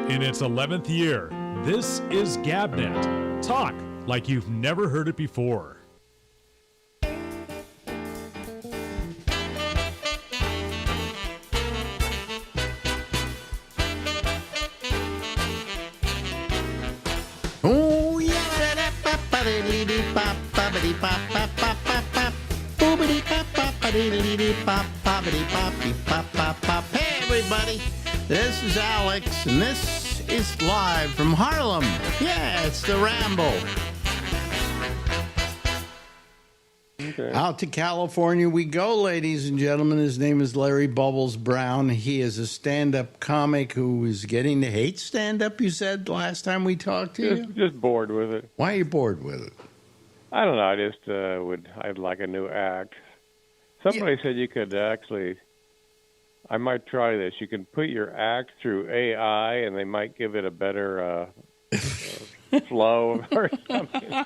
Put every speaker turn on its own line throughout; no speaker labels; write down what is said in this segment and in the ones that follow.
In its 11th year, this is GabNet. Talk like you've never heard it before.
Oh, yeah. Hey, everybody. This is Alex, and this is live from Harlem. Yeah, it's the Ramble. Okay. Out to California we go, ladies and gentlemen. His name is Larry Bubbles Brown. He is a stand-up comic who is getting to hate stand-up, you said, last time we talked to you?
Just bored with it.
Why are you bored with it?
I don't know. I'd like a new act. Somebody said you could actually, I might try this. You can put your act through AI, and they might give it a better flow or something.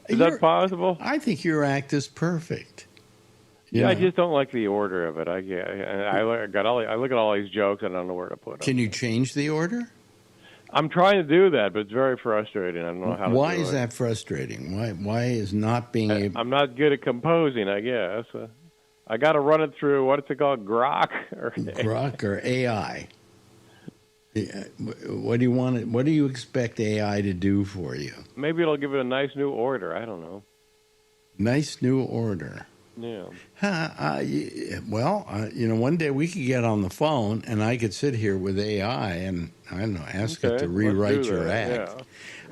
Is that possible?
I think your act is perfect.
Yeah, I just don't like the order of it. I look at all these jokes, and I don't know where to put them.
Can you change the order?
I'm trying to do that, but it's very frustrating. I don't know how to do it.
Why is that frustrating? Why is not being able...
I'm not good at composing, I guess. I got to run it through, what's it called, Grok?
Grok or AI? Yeah. What do you want? What do you expect AI to do for you?
Maybe it'll give it a nice new order. I don't know.
Nice new order.
Yeah.
One day we could get on the phone and I could sit here with AI and I don't know, ask it to rewrite your act.
Yeah.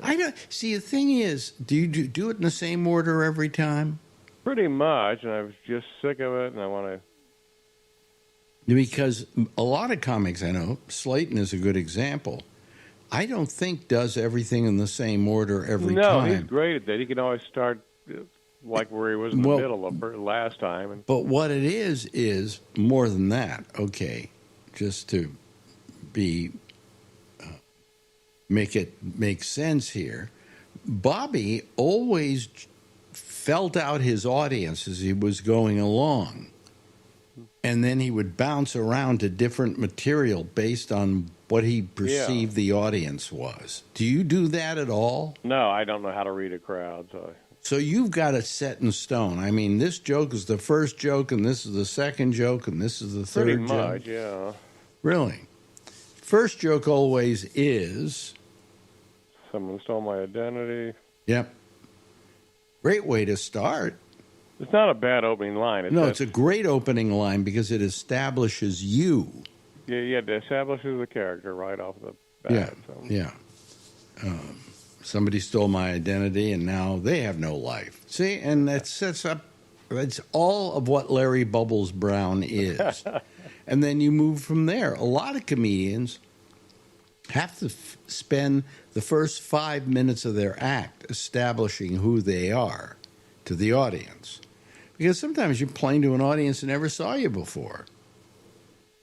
I don't see. The thing is, do you do it in the same order every time?
Pretty much, and I was just sick of it, and I want to.
Because a lot of comics I know, Slayton is a good example. I don't think does everything in the same order every time.
No, he's great at that. He can always start like where he was in the middle of last time.
But what it is more than that. Okay, just to be make it make sense here. Bobby always felt out his audience as he was going along. And then he would bounce around to different material based on what he perceived the audience was. Do you do that at all?
No, I don't know how to read a crowd.
So you've got it set in stone. I mean, this joke is the first joke, and this is the second joke, and this is the third joke.
Pretty much, yeah.
Really? First joke always is...
Someone stole my identity.
Yep. Great way to start.
It's not a bad opening line.
It's a great opening line because it establishes you.
Yeah, it establishes the character right off the bat.
Somebody stole my identity, and now they have no life. See, and that sets up, that's all of what Larry Bubbles Brown is. And then you move from there. A lot of comedians have to spend the first 5 minutes of their act establishing who they are to the audience. Because sometimes you're playing to an audience that never saw you before.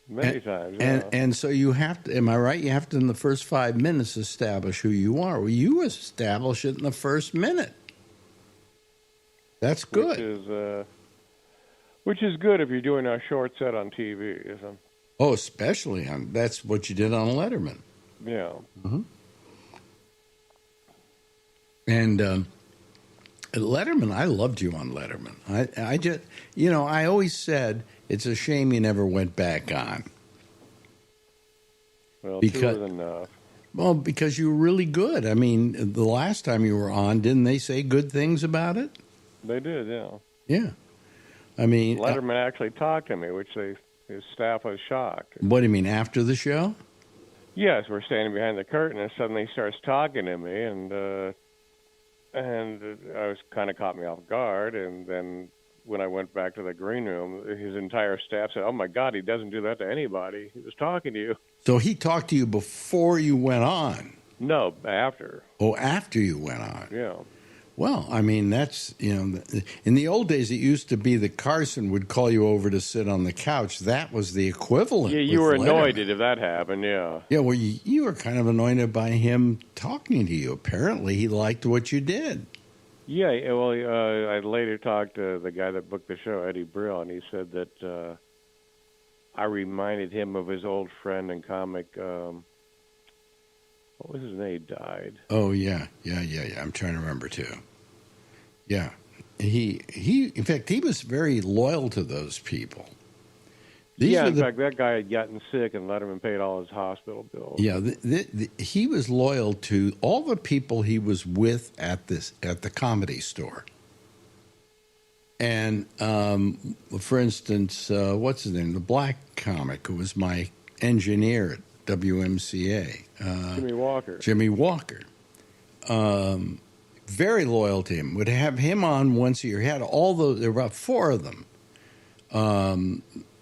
Many times, yeah.
And so you have to, am I right? You have to, in the first 5 minutes, establish who you are. Well, you establish it in the first minute. That's good.
Which is good if you're doing a short set on TV, isn't it?
Oh, especially on, that's what you did on Letterman.
Yeah.
Mm-hmm. And Letterman, I loved you on Letterman. I just, I always said it's a shame you never went back on.
Well, two was enough.
Well, because you were really good. I mean, the last time you were on, didn't they say good things about it?
They did, yeah.
Yeah. I mean...
Letterman actually talked to me, which his staff was shocked.
What do you mean, after the show?
Yes, we're standing behind the curtain, and suddenly he starts talking to me, and I was kind of caught me off guard. And then when I went back to the green room, his entire staff said, "Oh my God, he doesn't do that to anybody. He was talking to you."
So he talked to you before you went on?
No, after.
Oh, after you went on?
Yeah.
Well, I mean, that's, in the old days, it used to be that Carson would call you over to sit on the couch. That was the equivalent.
Yeah, you were annoyed if that happened, yeah.
Yeah, well, you were kind of annoyed by him talking to you. Apparently, he liked what you did.
Yeah, well, I later talked to the guy that booked the show, Eddie Brill, and he said that I reminded him of his old friend and comic what was his name? He died.
Oh yeah. I'm trying to remember too. Yeah, he. In fact, he was very loyal to those people.
In fact, that guy had gotten sick, and Letterman paid all his hospital bills.
Yeah, he was loyal to all the people he was with at the Comedy Store. And for instance, what's his name? The black comic who was my engineer at WMCA. Jimmy Walker. Very loyal to him. Would have him on once a year. He had there were about 4 of them.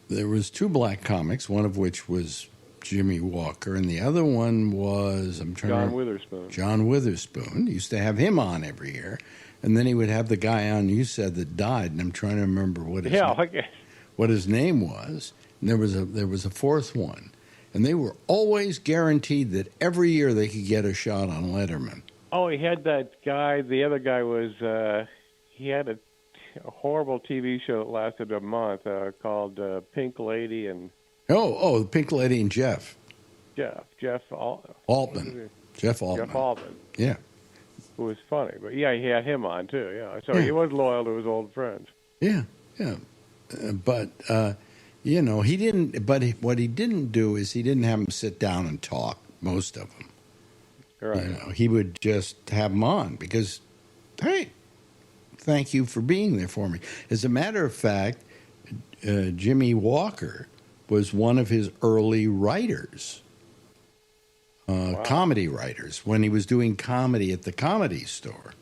There was 2 black comics, one of which was Jimmy Walker, and the other one was
John Witherspoon.
John Witherspoon. He used to have him on every year. And then he would have the guy on you said that died, and I'm trying to remember what his name was. And there was a 4th one, and they were always guaranteed that every year they could get a shot on Letterman.
Oh, he had that guy. The other guy was he had a horrible TV show that lasted a month called Pink Lady and
the Pink Lady and Jeff
Altman.
Jeff Altman. Yeah.
It was funny, but he had him on too. Yeah, so he was loyal to his old friends.
Yeah. But he didn't. But what he didn't do is he didn't have them sit down and talk. Most of them,
right?
He would just have them on because, hey, thank you for being there for me. As a matter of fact, Jimmy Walker was one of his early writers.
Wow.
Comedy writers when he was doing comedy at the Comedy Store.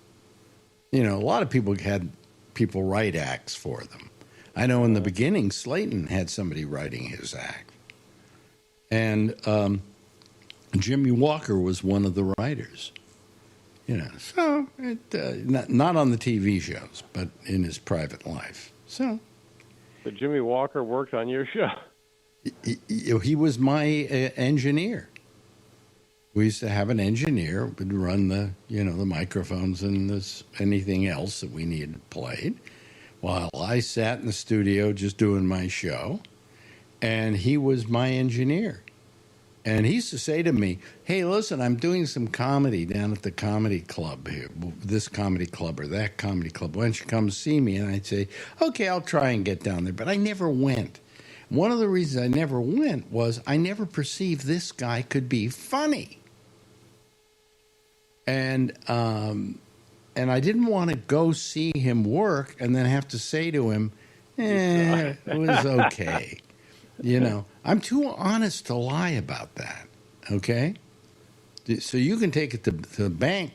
A lot of people had people write acts for them. I know in the beginning, Slayton had somebody writing his act. And Jimmy Walker was one of the writers. So not on the TV shows, but in his private life. So.
But Jimmy Walker worked on your show.
He was my engineer. We used to have an engineer who would run the microphones and anything else that we needed played, while I sat in the studio just doing my show, and he was my engineer. And he used to say to me, "Hey, listen, I'm doing some comedy down at the comedy club here, this comedy club or that comedy club. Why don't you come see me?" And I'd say, "Okay, I'll try and get down there," but I never went. One of the reasons I never went was I never perceived this guy could be funny. And I didn't want to go see him work and then have to say to him, it was okay. I'm too honest to lie about that, okay? So you can take it to the bank,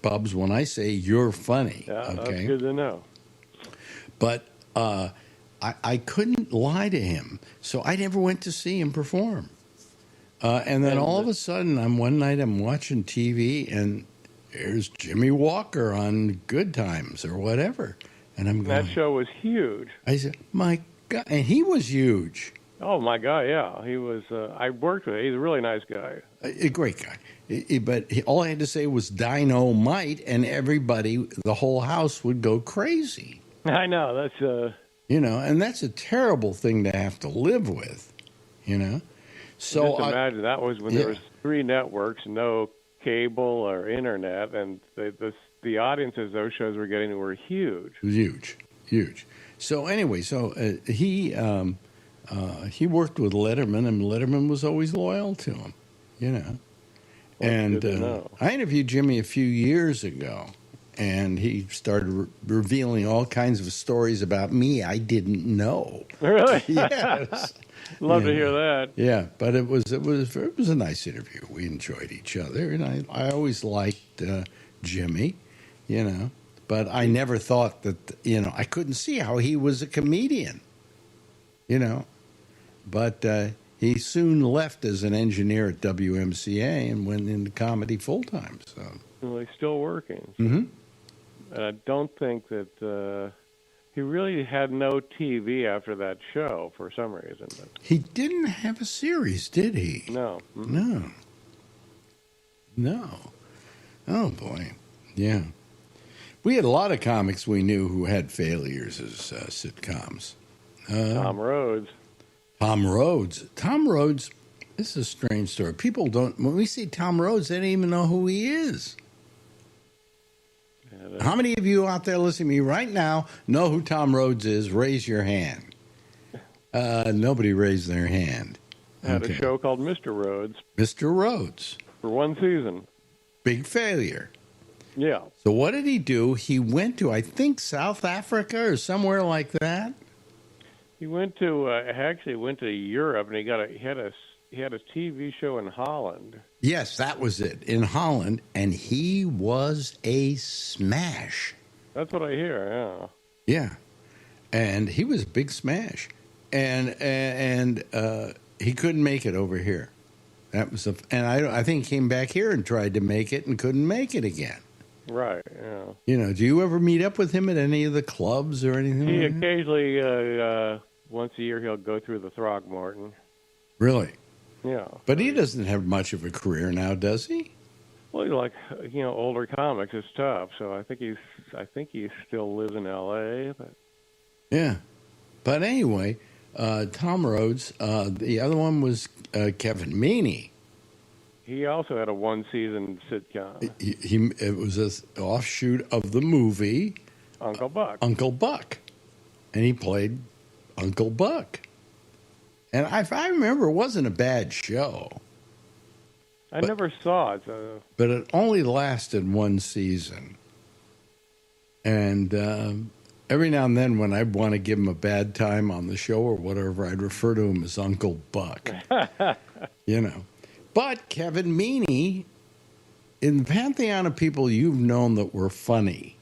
Bubs, when I say you're funny,
yeah,
okay?
That's good to know.
But I couldn't lie to him, so I never went to see him perform. And then all of a sudden, one night I'm watching TV, and there's Jimmy Walker on Good Times or whatever. And I'm going,
that show was huge.
I said, my God. And he was huge.
Oh, my God, yeah. He was, I worked with him. He's a really nice guy.
A great guy. But all I had to say was dynamite, and everybody, the whole house would go crazy.
I know. That's...
and that's a terrible thing to have to live with, So
just imagine that was when there was 3 networks, no cable or internet, and the audiences those shows were getting were huge.
Huge. So anyway, he worked with Letterman, and Letterman was always loyal to him,
Well,
and I interviewed Jimmy a few years ago, and he started revealing all kinds of stories about me I didn't know.
Really?
Yes.
Love to hear that.
Yeah, but it was a nice interview. We enjoyed each other, and I always liked Jimmy, but I never thought that I couldn't see how he was a comedian, but he soon left as an engineer at WMCA and went into comedy full time. So
well, he's still working.
Mm-hmm.
And I don't think that. He really had no TV after that show for some reason.
He didn't have a series, did he?
No.
No. Oh, boy. Yeah. We had a lot of comics we knew who had failures as sitcoms.
Tom Rhodes.
Tom Rhodes. This is a strange story. People don't, when we see Tom Rhodes, they don't even know who he is.
Yeah,
How many of you out there listening to me right now know who Tom Rhodes is? Raise your hand. Nobody raised their hand.
had a show called Mr. Rhodes
Mr. Rhodes.
for one season.
Big failure.
Yeah.
So what did he do? He went to, I think, South Africa or somewhere like that.
He went to actually went to Europe, and he had a TV show in Holland.
Yes, that was it, in Holland, and he was a smash.
That's what I hear. Yeah.
Yeah, and he was a big smash, and he couldn't make it over here. That was I think he came back here and tried to make it and couldn't make it again.
Right. Yeah.
You know, do you ever meet up with him at any of the clubs or anything?
He
like that?
occasionally, once a year, he'll go through the Throckmorton.
Really?
Yeah.
But he doesn't have much of a career now, does he?
Well, like older comics is tough. So I think he still lives in L.A. But
Yeah. But anyway, Tom Rhodes. The other one was Kevin Meaney.
he also had a one-season sitcom,
It was an offshoot of the movie
Uncle Buck.
Uncle Buck, and he played Uncle Buck. And if I remember, it wasn't a bad show.
I never saw it. So.
But it only lasted one season. And every now and then when I'd want to give him a bad time on the show or whatever, I'd refer to him as Uncle Buck. You know. But Kevin Meaney, in the pantheon of people you've known that were funny,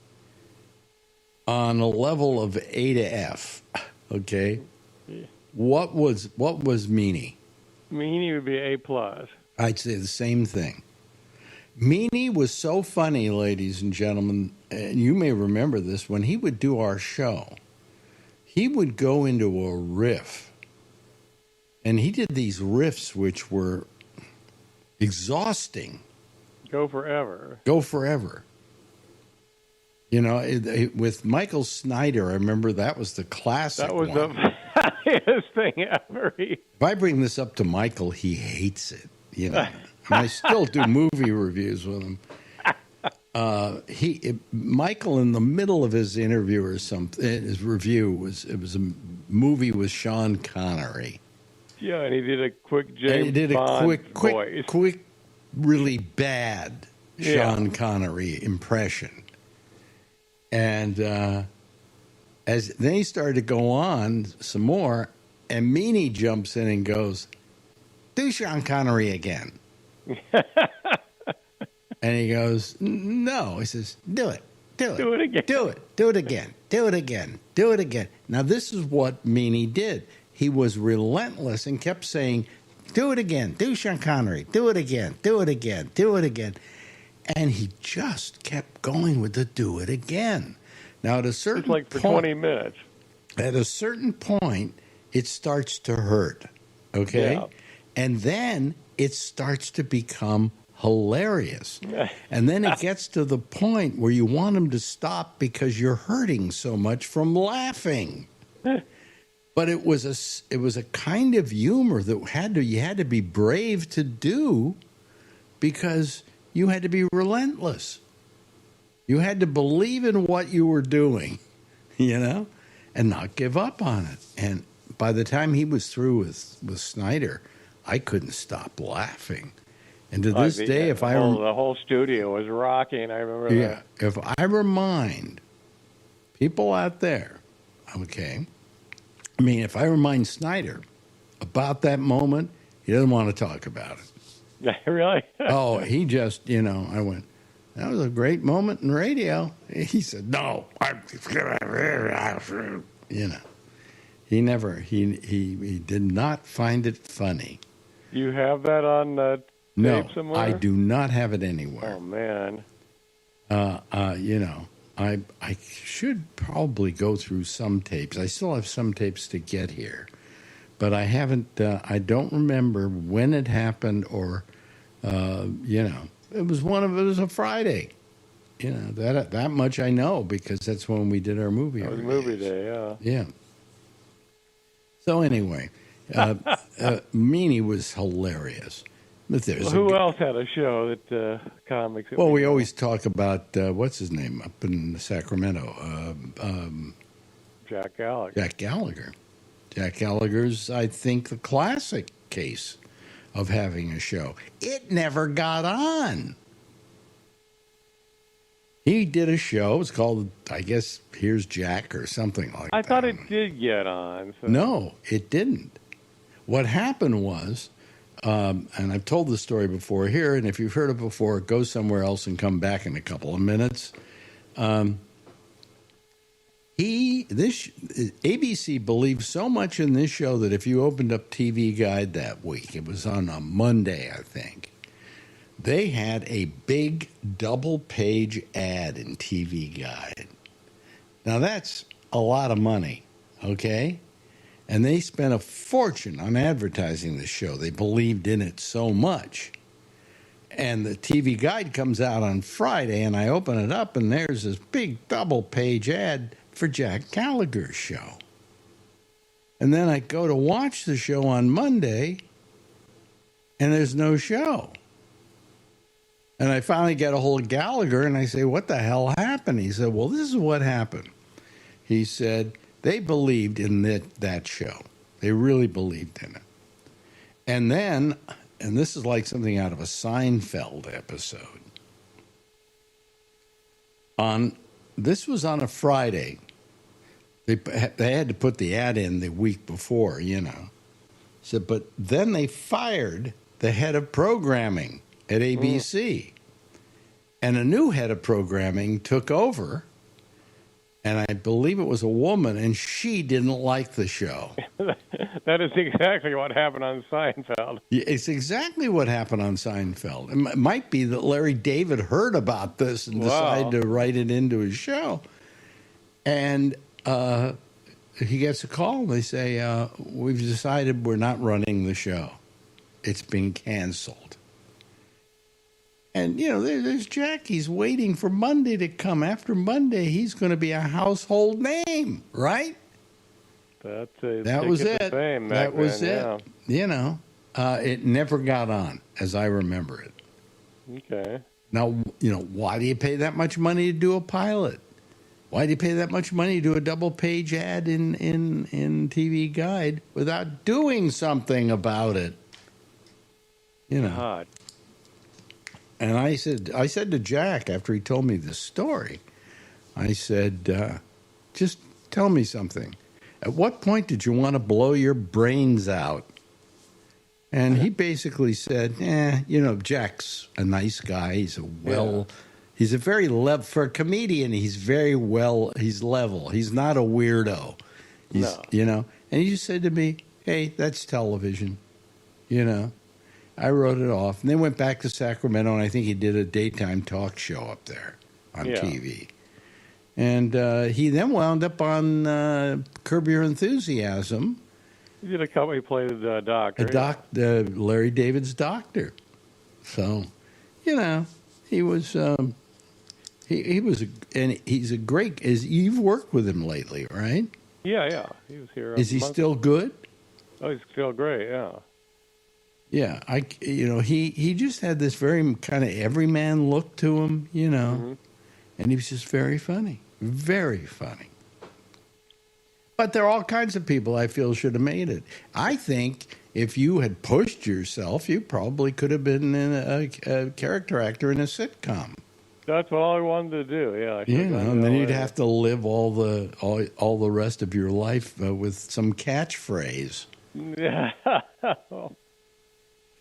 on a level of A to F, okay, what was Meaney?
Meaney would be A+.
I'd say the same thing. Meaney was so funny, ladies and gentlemen, and you may remember this, when he would do our show, he would go into a riff, and he did these riffs which were exhausting.
Go forever.
Go forever. You know, with Michael Snyder, I remember that was the classic
That was
one.
the funniest thing ever.
If I bring this up to Michael, he hates it. You know, and I still do movie reviews with him. Michael, in the middle of his interview or something, his review was a movie with Sean Connery.
Yeah, and he did a quick
And
James
he did a
Bond voice.
quick, really bad Sean Connery impression. And then he started to go on some more, and Meaney jumps in and goes, "Do Sean Connery again." And he goes, "No." He says, "Do it. Do it.
Do it again.
Do it. Do it again. Do it again. Do it again." Now, this is what Meaney did. He was relentless and kept saying, "Do it again. Do Sean Connery. Do it again. Do it again. Do it again." And he just kept going with the "do it again." Now, at a certain
It's like for
point,
20 minutes.
at a certain point, it starts to hurt, okay?
Yeah.
And then it starts to become hilarious. And then it gets to the point where you want him to stop because you're hurting so much from laughing. But it was a kind of humor that you had to be brave to do, because you had to be relentless. You had to believe in what you were doing, you know, and not give up on it. And by the time he was through with Snyder, I couldn't stop laughing. And to this day,
the whole studio was rocking. I remember that.
If I remind people out there, okay, I mean, if I remind Snyder about that moment, he doesn't want to talk about it.
Yeah, really?
Oh, he just, I went, "That was a great moment in radio." He said, "No, he never, he did not find it funny.
You have that on
No,
tape somewhere?
I do not have it anywhere.
Oh, man.
I should probably go through some tapes. I still have some tapes to get here, but I haven't. I don't remember when it happened, or it was a Friday. That much I know, because that's when we did our movie.
It was
reviews.
movie day, yeah.
Yeah. So anyway, Meanie was hilarious. But there's
Well, who else had a show that comics? That
well, we
know?
always talk about what's his name up in Sacramento,
Jack Gallagher.
Jack Gallagher. Jack Gallagher's, I think, the classic case of having a show. It never got on. He did a show. It's called, I guess, Here's Jack or something like that.
I thought it did get on. So.
No, it didn't. What happened was, and I've told this story before here, and if you've heard it before, go somewhere else and come back in a couple of minutes. ABC believed so much in this show that if you opened up TV Guide that week, it was on a Monday, I think, they had a big double-page ad in TV Guide. Now, that's a lot of money, okay? And they spent a fortune on advertising the show. They believed in it so much. And the TV Guide comes out on Friday, and I open it up, and there's this big double-page ad for Jack Gallagher's show. And then I go to watch the show on Monday, and there's no show. And I finally get a hold of Gallagher, and I say, what the hell happened? He said, well, this is what happened. He said, they believed in that show. They really believed in it. And then, and this is like something out of a Seinfeld episode. This was on a Friday. They had to put the ad in the week before, you know. So, but then they fired the head of programming at ABC. And a new head of programming took over. And I believe it was a woman, and she didn't like the show.
That is exactly what happened on Seinfeld.
Yeah, it's exactly what happened on Seinfeld. It might be that Larry David heard about this and decided to write it into his show. And he gets a call, and they say, we've decided we're not running the show. It's been canceled. And, you know, there's Jack. He's waiting for Monday to come. After Monday, he's going to be a household name, right?
That
was it.
That
was
it.
Yeah. You know, it never got on, as I remember it.
Okay.
Now, you know, why do you pay that much money to do a pilot? Why do you pay that much money to do a double-page ad in TV Guide without doing something about it? You know.
God.
And I said to Jack after he told me this story, I said, just tell me something. At what point did you want to blow your brains out? And he basically said, you know, Jack's a nice guy. He's he's a very for a comedian, he's level. He's not a weirdo. You know, and he just said to me, hey, that's television, you know. I wrote it off. And then went back to Sacramento, and I think he did a daytime talk show up there on TV. And he then wound up on Curb Your Enthusiasm.
He did a couple. He played the doctor.
Larry David's doctor. So, you know, he was he's a great. You've worked with him lately, right?
Yeah. He was here.
Is he still good?
Oh, he's still great. Yeah.
Yeah, he just had this very kind of everyman look to him, you know, and he was just very funny, very funny. But there are all kinds of people I feel should have made it. I think if you had pushed yourself, you probably could have been a character actor in a sitcom.
That's what I wanted to do. Yeah,
and then you'd have to live all the rest of your life with some catchphrase.
Yeah.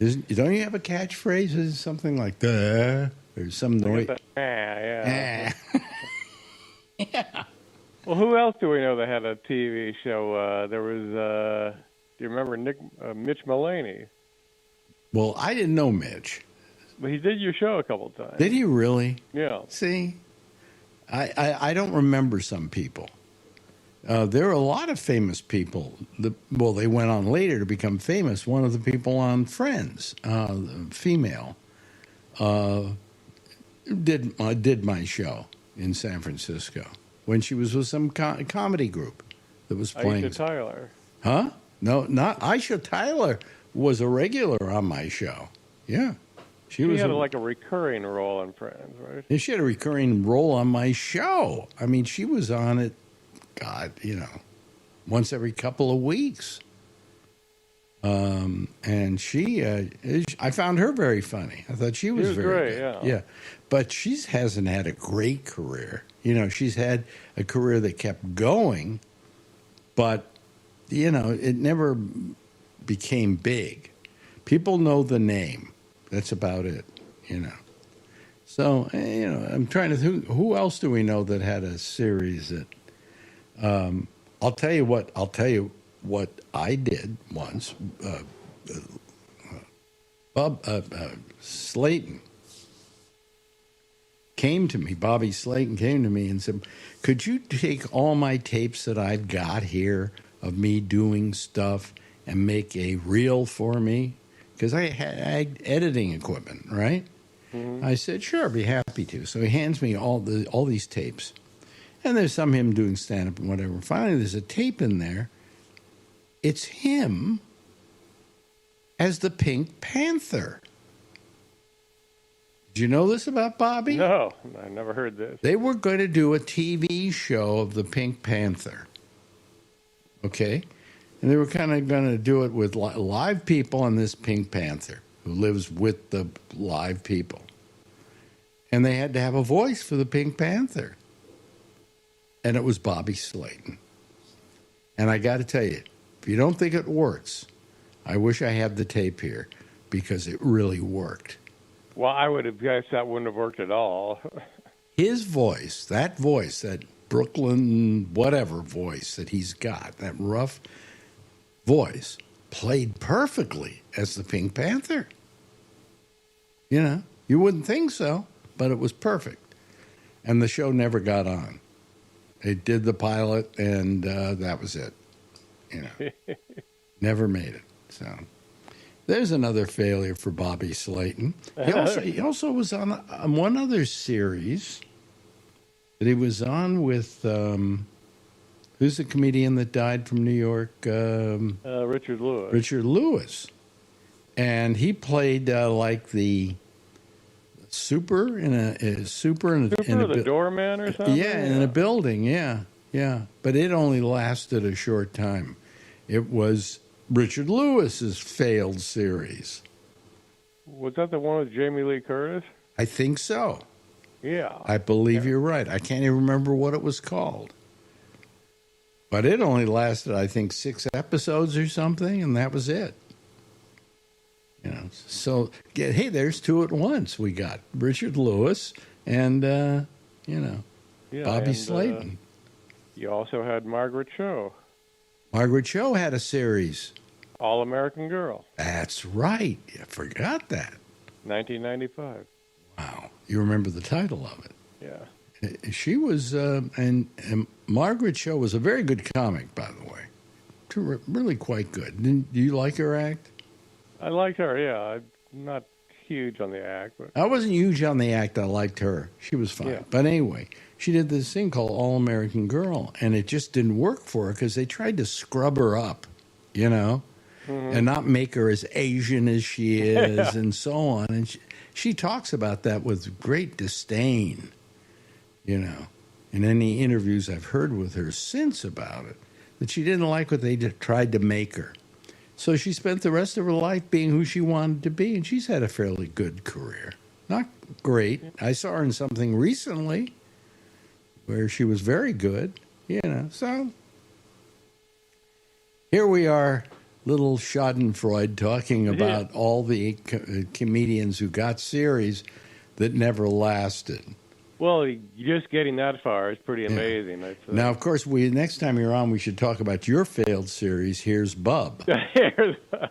Don't you have a catchphrase? Is something like that or some noise?
Yeah. Well, who else do we know that had a TV show? There was. Do you remember Mitch Mulaney?
Well, I didn't know Mitch.
But he did your show a couple of times.
Did he really?
Yeah.
See, I don't remember some people. There are a lot of famous people. They went on later to become famous. One of the people on Friends, female, did my show in San Francisco when she was with some comedy group that was playing.
Aisha Tyler.
Huh? No, not Aisha Tyler was a regular on my show. Yeah. She
had like a recurring role on Friends, right?
And she had a recurring role on my show. I mean, she was on it, God, once every couple of weeks. And I found her very funny. I thought she was very
great,
good.
yeah.
But she hasn't had a great career. She's had a career that kept going, but, it never became big. People know the name. That's about it, So, I'm trying to think, who else do we know that had a series that, I'll tell you what I did once. Slayton came to me, Bobby Slayton came to me and said, could you take all my tapes that I've got here of me doing stuff and make a reel for me? Because I had editing equipment, right? Mm-hmm. I said, sure, I'd be happy to. So he hands me all these tapes. And there's some of him doing stand-up and whatever. Finally, there's a tape in there. It's him as the Pink Panther. Did you know this about Bobby?
No, I never heard this.
They were going to do a TV show of the Pink Panther. Okay? And they were kind of going to do it with live people and this Pink Panther who lives with the live people. And they had to have a voice for the Pink Panther. And it was Bobby Slayton. And I got to tell you, if you don't think it works, I wish I had the tape here because it really worked.
Well, I would have guessed that wouldn't have worked at all.
His voice, that Brooklyn whatever voice that he's got, that rough voice, played perfectly as the Pink Panther. You wouldn't think so, but it was perfect. And the show never got on. They did the pilot, and that was it. Never made it. So there's another failure for Bobby Slayton. He also was on one other series that he was on with, who's the comedian that died from New York?
Richard Lewis.
Richard Lewis. And he played like the super in a
the doorman or something?
Yeah, in a building, yeah. But it only lasted a short time. It was Richard Lewis's failed series.
Was that the one with Jamie Lee Curtis?
I think so.
Yeah.
I believe you're right. I can't even remember what it was called. But it only lasted, I think, 6 episodes or something, and that was it. So, hey, there's 2 at once. We got Richard Lewis and, Bobby Slayton.
You also had Margaret Cho.
Margaret Cho had a series.
All American Girl.
That's right. I forgot that.
1995.
Wow. You remember the title of it.
Yeah.
She was, and Margaret Cho was a very good comic, by the way. Really quite good. Do you like her act?
I liked her, yeah. I'm not huge on the act. But
I wasn't huge on the act. I liked her. She was fine. Yeah. But anyway, she did this thing called All American Girl, and it just didn't work for her because they tried to scrub her up, and not make her as Asian as she is and so on. And she talks about that with great disdain, in any interviews I've heard with her since about it, that she didn't like what they tried to make her. So she spent the rest of her life being who she wanted to be, and she's had a fairly good career. Not great. I saw her in something recently where she was very good, So here we are, little Schadenfreude, talking about all the comedians who got series that never lasted.
Well, just getting that far is pretty amazing.
Yeah. Now, of course, next time you're on, we should talk about your failed series, Here's Bub.
Here's Bub.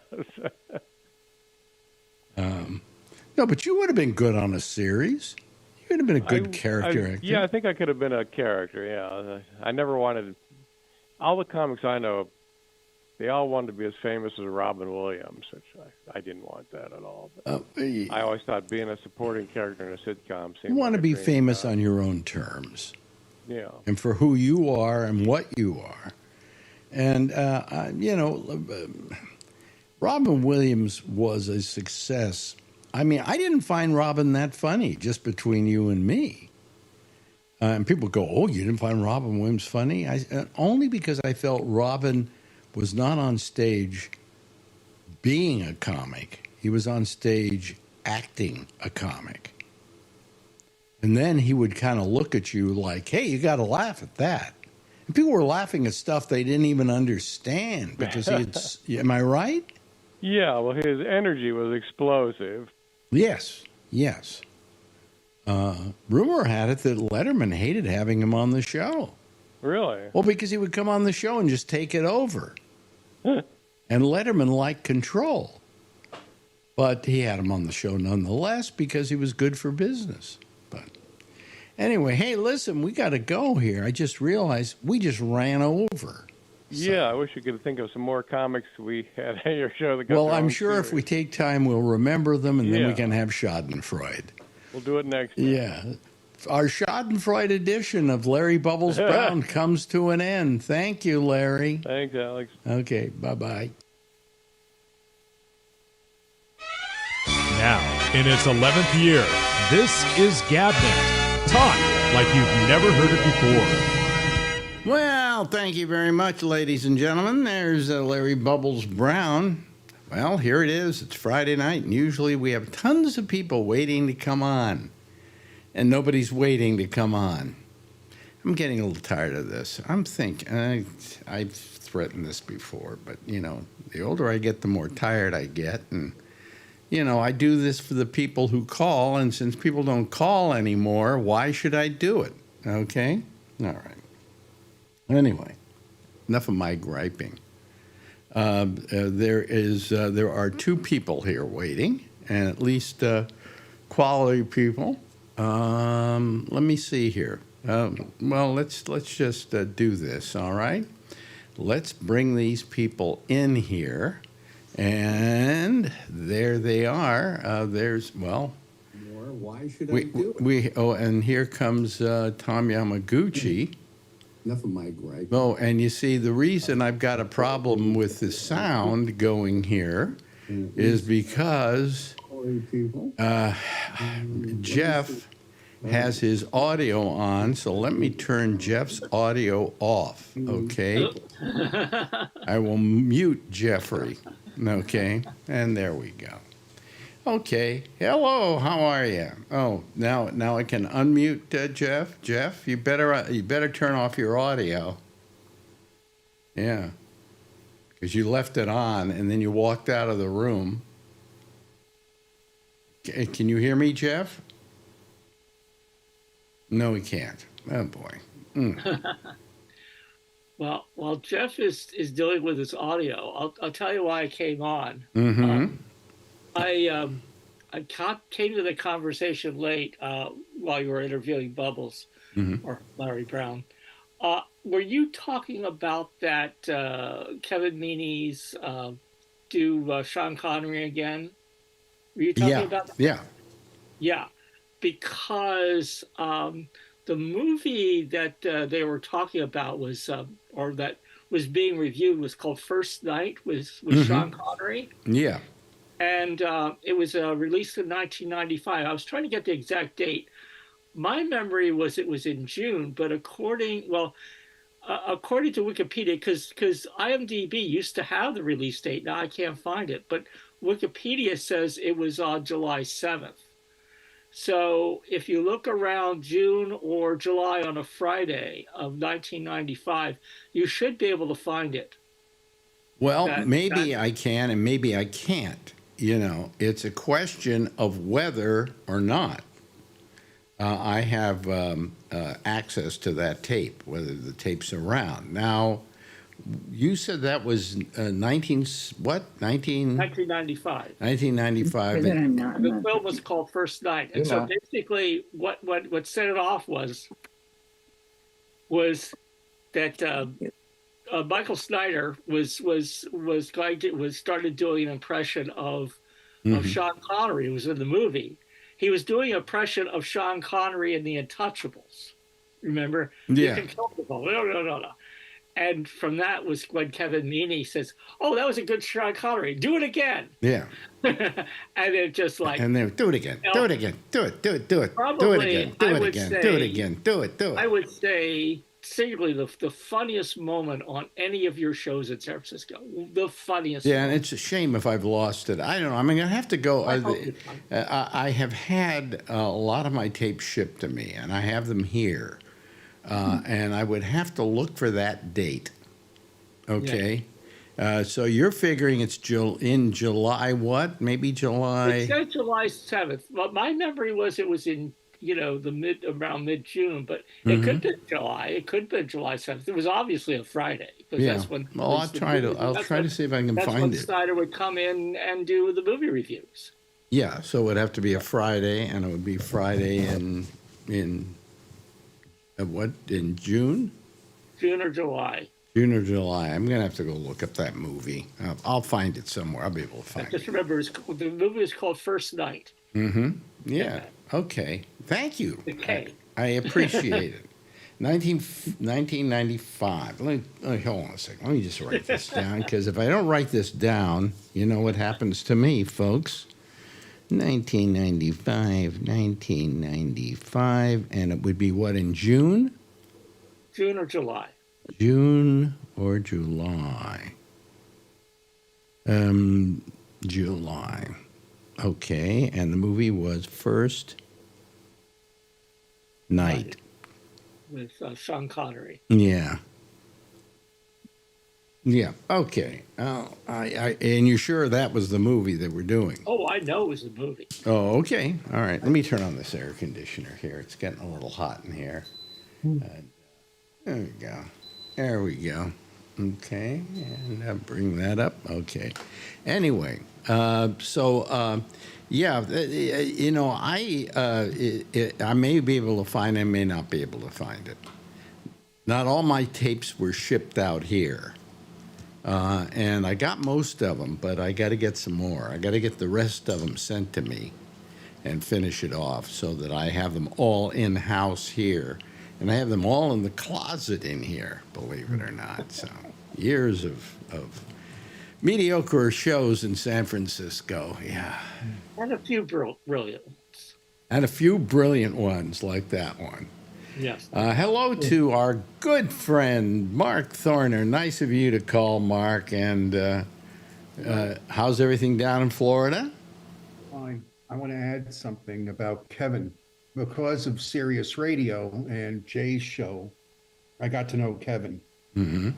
No, but you would have been good on a series. You would have been a good character actor.
Yeah, I think I could have been a character, yeah. I never wanted... All the comics I know, they all wanted to be as famous as Robin Williams, which I didn't want that at all. I always thought being a supporting character in a sitcom seemed
You want
like
to be famous on your own terms.
Yeah.
And for who you are and what you are. And, Robin Williams was a success. I mean, I didn't find Robin that funny, just between you and me. And people go, "Oh, you didn't find Robin Williams funny?" Only because I felt Robin was not on stage being a comic. He was on stage acting a comic. And then he would kind of look at you like, "Hey, you got to laugh at that." And people were laughing at stuff they didn't even understand because he had, am I right?
Yeah, well, his energy was explosive.
Yes, yes. Rumor had it that Letterman hated having him on the show.
Really?
Well, because he would come on the show and just take it over. And Letterman liked control. But he had him on the show nonetheless because he was good for business. But anyway, hey, listen, we got to go here. I just realized we just ran over.
Yeah, I wish you could think of some more comics we had at your show.
Well, I'm sure if we take time, we'll remember them, and then we
Yeah.
can have Schadenfreude.
We'll do it next time.
Yeah. Our Schadenfreude edition of Larry Bubbles Brown comes to an end. Thank you, Larry.
Thanks, Alex.
Okay, bye-bye.
Now, in its 11th year, this is Gabnet. Talk like you've never heard it before.
Well, thank you very much, ladies and gentlemen. There's Larry Bubbles Brown. Well, here it is. It's Friday night, and usually we have tons of people waiting to come on, and nobody's waiting to come on. I'm getting a little tired of this. I'm thinking, I've threatened this before, but, the older I get, the more tired I get, and, I do this for the people who call, and since people don't call anymore, why should I do it? Okay? All right. Anyway, enough of my griping. There are two people here waiting, and at least quality people. Let me see here. Well, let's just do this. All right. Let's bring these people in here, and there they are.
Why should I do it?
And here comes Tom Yamaguchi.
Enough of my gripe.
Oh, and you see, the reason I've got a problem with the sound going here is because Jeff has his audio on, so let me turn Jeff's audio off, okay? I will mute Jeffrey, okay? And there we go. Okay. Hello. How are you? Oh, now I can unmute Jeff. Jeff, you better turn off your audio. Yeah, because you left it on and then you walked out of the room. Can you hear me, Jeff? No, he can't. Oh boy.
Well, Jeff is dealing with his audio. I'll tell you why I came on.
Mm-hmm.
I came to the conversation late while you were interviewing Bubbles or Larry Brown. Were you talking about that Kevin Meaney's do Sean Connery again? Were you talking about that?
Yeah.
Yeah, because the movie that they were talking about was, or that was being reviewed, was called First Night with Sean Connery.
Yeah.
And it was released in 1995. I was trying to get the exact date. My memory was it was in June, but according to Wikipedia, because IMDb used to have the release date. Now I can't find it, but Wikipedia says it was on July 7th. So if you look around June or July on a Friday of 1995, you should be able to find it.
Well, maybe I can and maybe I can't. It's a question of whether or not I have access to that tape, whether the tape's around. Now, you said that was 1995. 1995.
The film was called First Night, and so basically, what set it off was that Michael Snyder started doing an impression of Sean Connery, who was in the movie. He was doing an impression of Sean Connery in The Untouchables. Remember?
Yeah.
You can kill people. No. And from that was when Kevin Meaney says, "Oh, that was a good Sean Connery. Do it again."
Yeah.
And it just like,
And then do it again.
you know,
Do it again. Do it. Do it. Do it. Do it
probably,
again. Do
I
it
would
again.
say,
Do it again. Do it. Do
I
it.
would say singularly the funniest moment on any of your shows in San Francisco. The funniest.
Yeah, and
moment.
it's a shame if I've lost it. I don't know. I'm going to have to go.
I hope it's fun.
I have had a lot of my tapes shipped to me, and I have them here. And I would have to look for that date. Okay. So you're figuring it's in July what? Maybe July?
It said July 7th. But my memory was it was in, around mid-June, but it could be July. It could be July 7th. It was obviously a Friday. Because
Yeah.
that's when
Well, I'll try to see if I can
that's
find
when
it.
Snyder would come in and do the movie reviews.
Yeah, so it would have to be a Friday, and it would be Friday in what, in June?
June or July.
June or July. I'm going to have to go look up that movie. I'll find it somewhere. I'll be able to find
Just
it.
remember, the movie is called First Night.
Yeah. Okay. Thank you.
Okay.
I appreciate it. 1995. Let me hold on a second. Let me just write this down, because if I don't write this down, you know what happens to me, folks. 1995, and it would be what, in June?
June or July.
June or July? July. Okay, and the movie was First Night.
With Sean Connery.
Yeah. Yeah. Okay. And you're sure that was the movie that we're doing?
Oh, I know it was a movie.
Oh, okay. All right. Let me turn on this air conditioner here. It's getting a little hot in here. There we go. There we go. Okay. And bring that up. Okay. Anyway, yeah, I may be able to find it, I may not be able to find it. Not all my tapes were shipped out here. And I got most of them, but I got to get some more. I got to get the rest of them sent to me and finish it off so that I have them all in-house here. And I have them all in the closet in here, believe it or not. So years of mediocre shows in San Francisco, yeah.
And a few brilliant ones.
And a few brilliant ones like that one.
Yes.
Hello to our good friend, Mark Thorner. Nice of you to call, Mark. And how's everything down in Florida?
Fine. I want to add something about Kevin. Because of Sirius Radio and Jay's show, I got to know Kevin.
Mm-hmm.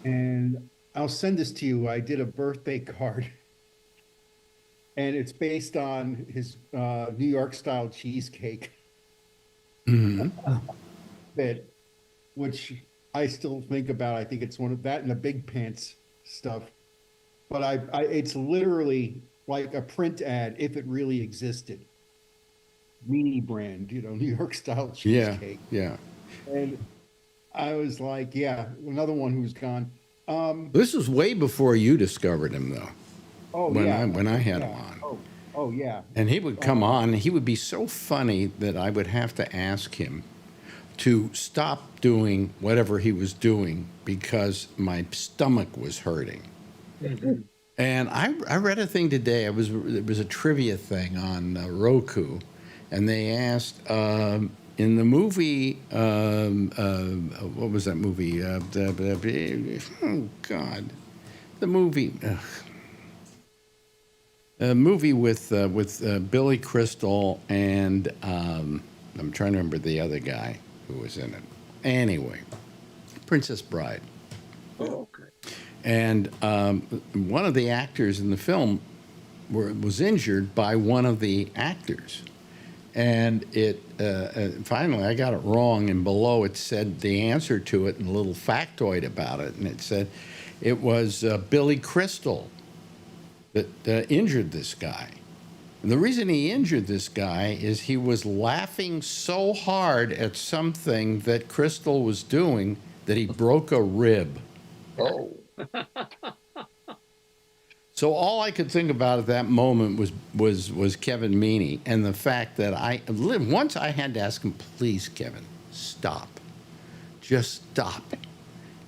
And I'll send this to you. I did a birthday card. And it's based on his New York style cheesecake.
Mm-hmm.
Which I still think about. I think it's one of that and the Big Pants stuff. But it's literally like a print ad if it really existed. Meanie brand, New York style cheesecake.
Yeah.
And I was like, yeah, another one who's gone.
This was way before you discovered him, though.
Oh,
when
yeah.
I had him on.
Oh, yeah.
And he would come on, and he would be so funny that I would have to ask him to stop doing whatever he was doing because my stomach was hurting.
Mm-hmm.
And I read a thing today. It was a trivia thing on Roku, and they asked in the movie, what was that movie? Oh God, the movie. A movie with Billy Crystal and I'm trying to remember the other guy who was in it. Anyway, Princess Bride.
Oh, okay.
And one of the actors in the film was injured by one of the actors. And finally, I got it wrong, and below it said the answer to it and a little factoid about it. And it said it was Billy Crystal that injured this guy. And the reason he injured this guy is he was laughing so hard at something that Crystal was doing that he broke a rib.
Oh.
So all I could think about at that moment was Kevin Meaney and the fact that once I had to ask him, please, Kevin, stop. Just stop.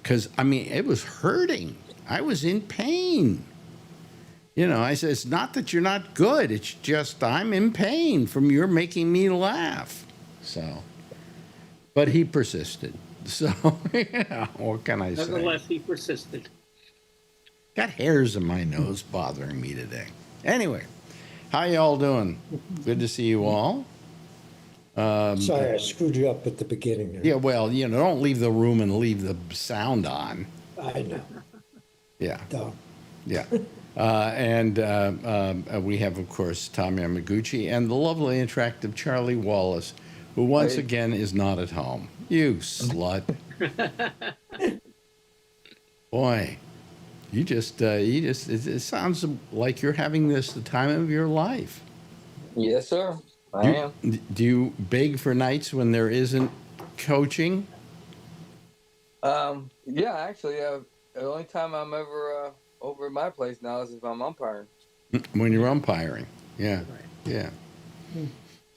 because, I mean, it was hurting. I was in pain. You know, I said, it's not that you're not good. It's just I'm in pain from your making me laugh. So, but he persisted. So, yeah, what can I say?
Nonetheless, he persisted.
Got hairs in my nose bothering me today. Anyway, how y'all doing? Good to see you all.
Sorry, I screwed you up at the beginning there.
Yeah, well, you know, don't leave the room and leave the sound on.
I know.
Yeah,
Duh.
yeah. And we have, of course, Tom Yamaguchi and the lovely, attractive Charlie Wallace, who once again is not at home. You slut. Boy, it sounds like you're having the time of your life.
Yes, sir. I am.
Do you beg for nights when there isn't coaching?
Yeah, actually, the only time I'm ever over at my place now is if I'm umpiring.
When you're umpiring, yeah, yeah.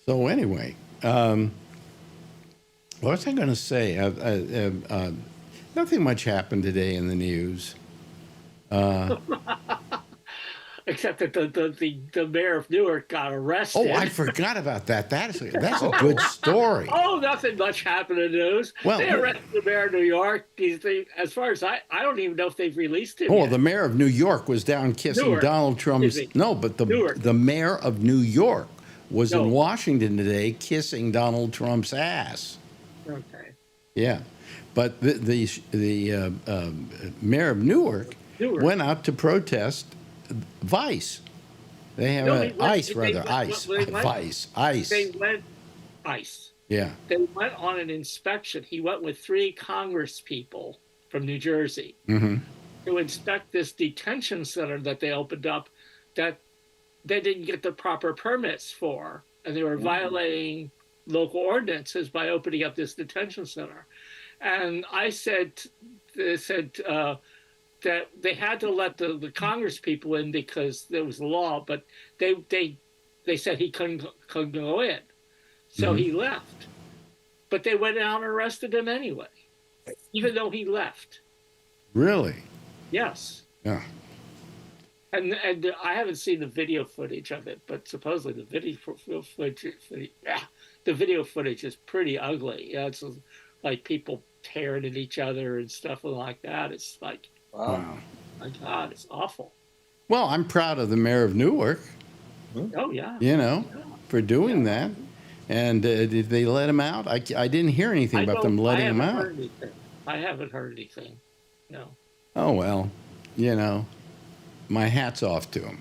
So anyway, what was I going to say? Nothing much happened today in the news.
Except that the mayor of Newark got arrested.
Oh, I forgot about that. That's a good story.
Oh, nothing much happened in the news.
Well,
they arrested the mayor of New York. As far as I don't even know if they've released him.
Oh,
yet.
the mayor of New York was down kissing
Newark.
Donald Trump's.
Excuse me.
No, but the mayor of New York was in Washington today kissing Donald Trump's ass.
Okay.
Yeah, but the mayor of Newark went out to protest Vice. They have ICE.
They went ICE.
Yeah.
They went on an inspection. He went with 3 Congress people from New Jersey to inspect this detention center that they opened up that they didn't get the proper permits for, and they were violating local ordinances by opening up this detention center. And they said that they had to let the Congress people in because there was a law, but they said he couldn't go in. So he left. But they went out and arrested him anyway, even though he left.
Really?
Yes.
Yeah.
And I haven't seen the video footage of it, but supposedly the video footage is pretty ugly. Yeah, it's like people tearing at each other and stuff like that. It's like,
wow.
My God, it's awful.
Well, I'm proud of the mayor of Newark.
Oh, yeah.
You know, for doing that. And did they let him out? I didn't hear anything about them letting him out.
I haven't heard anything. No.
Oh, well, you know, my hat's off to him.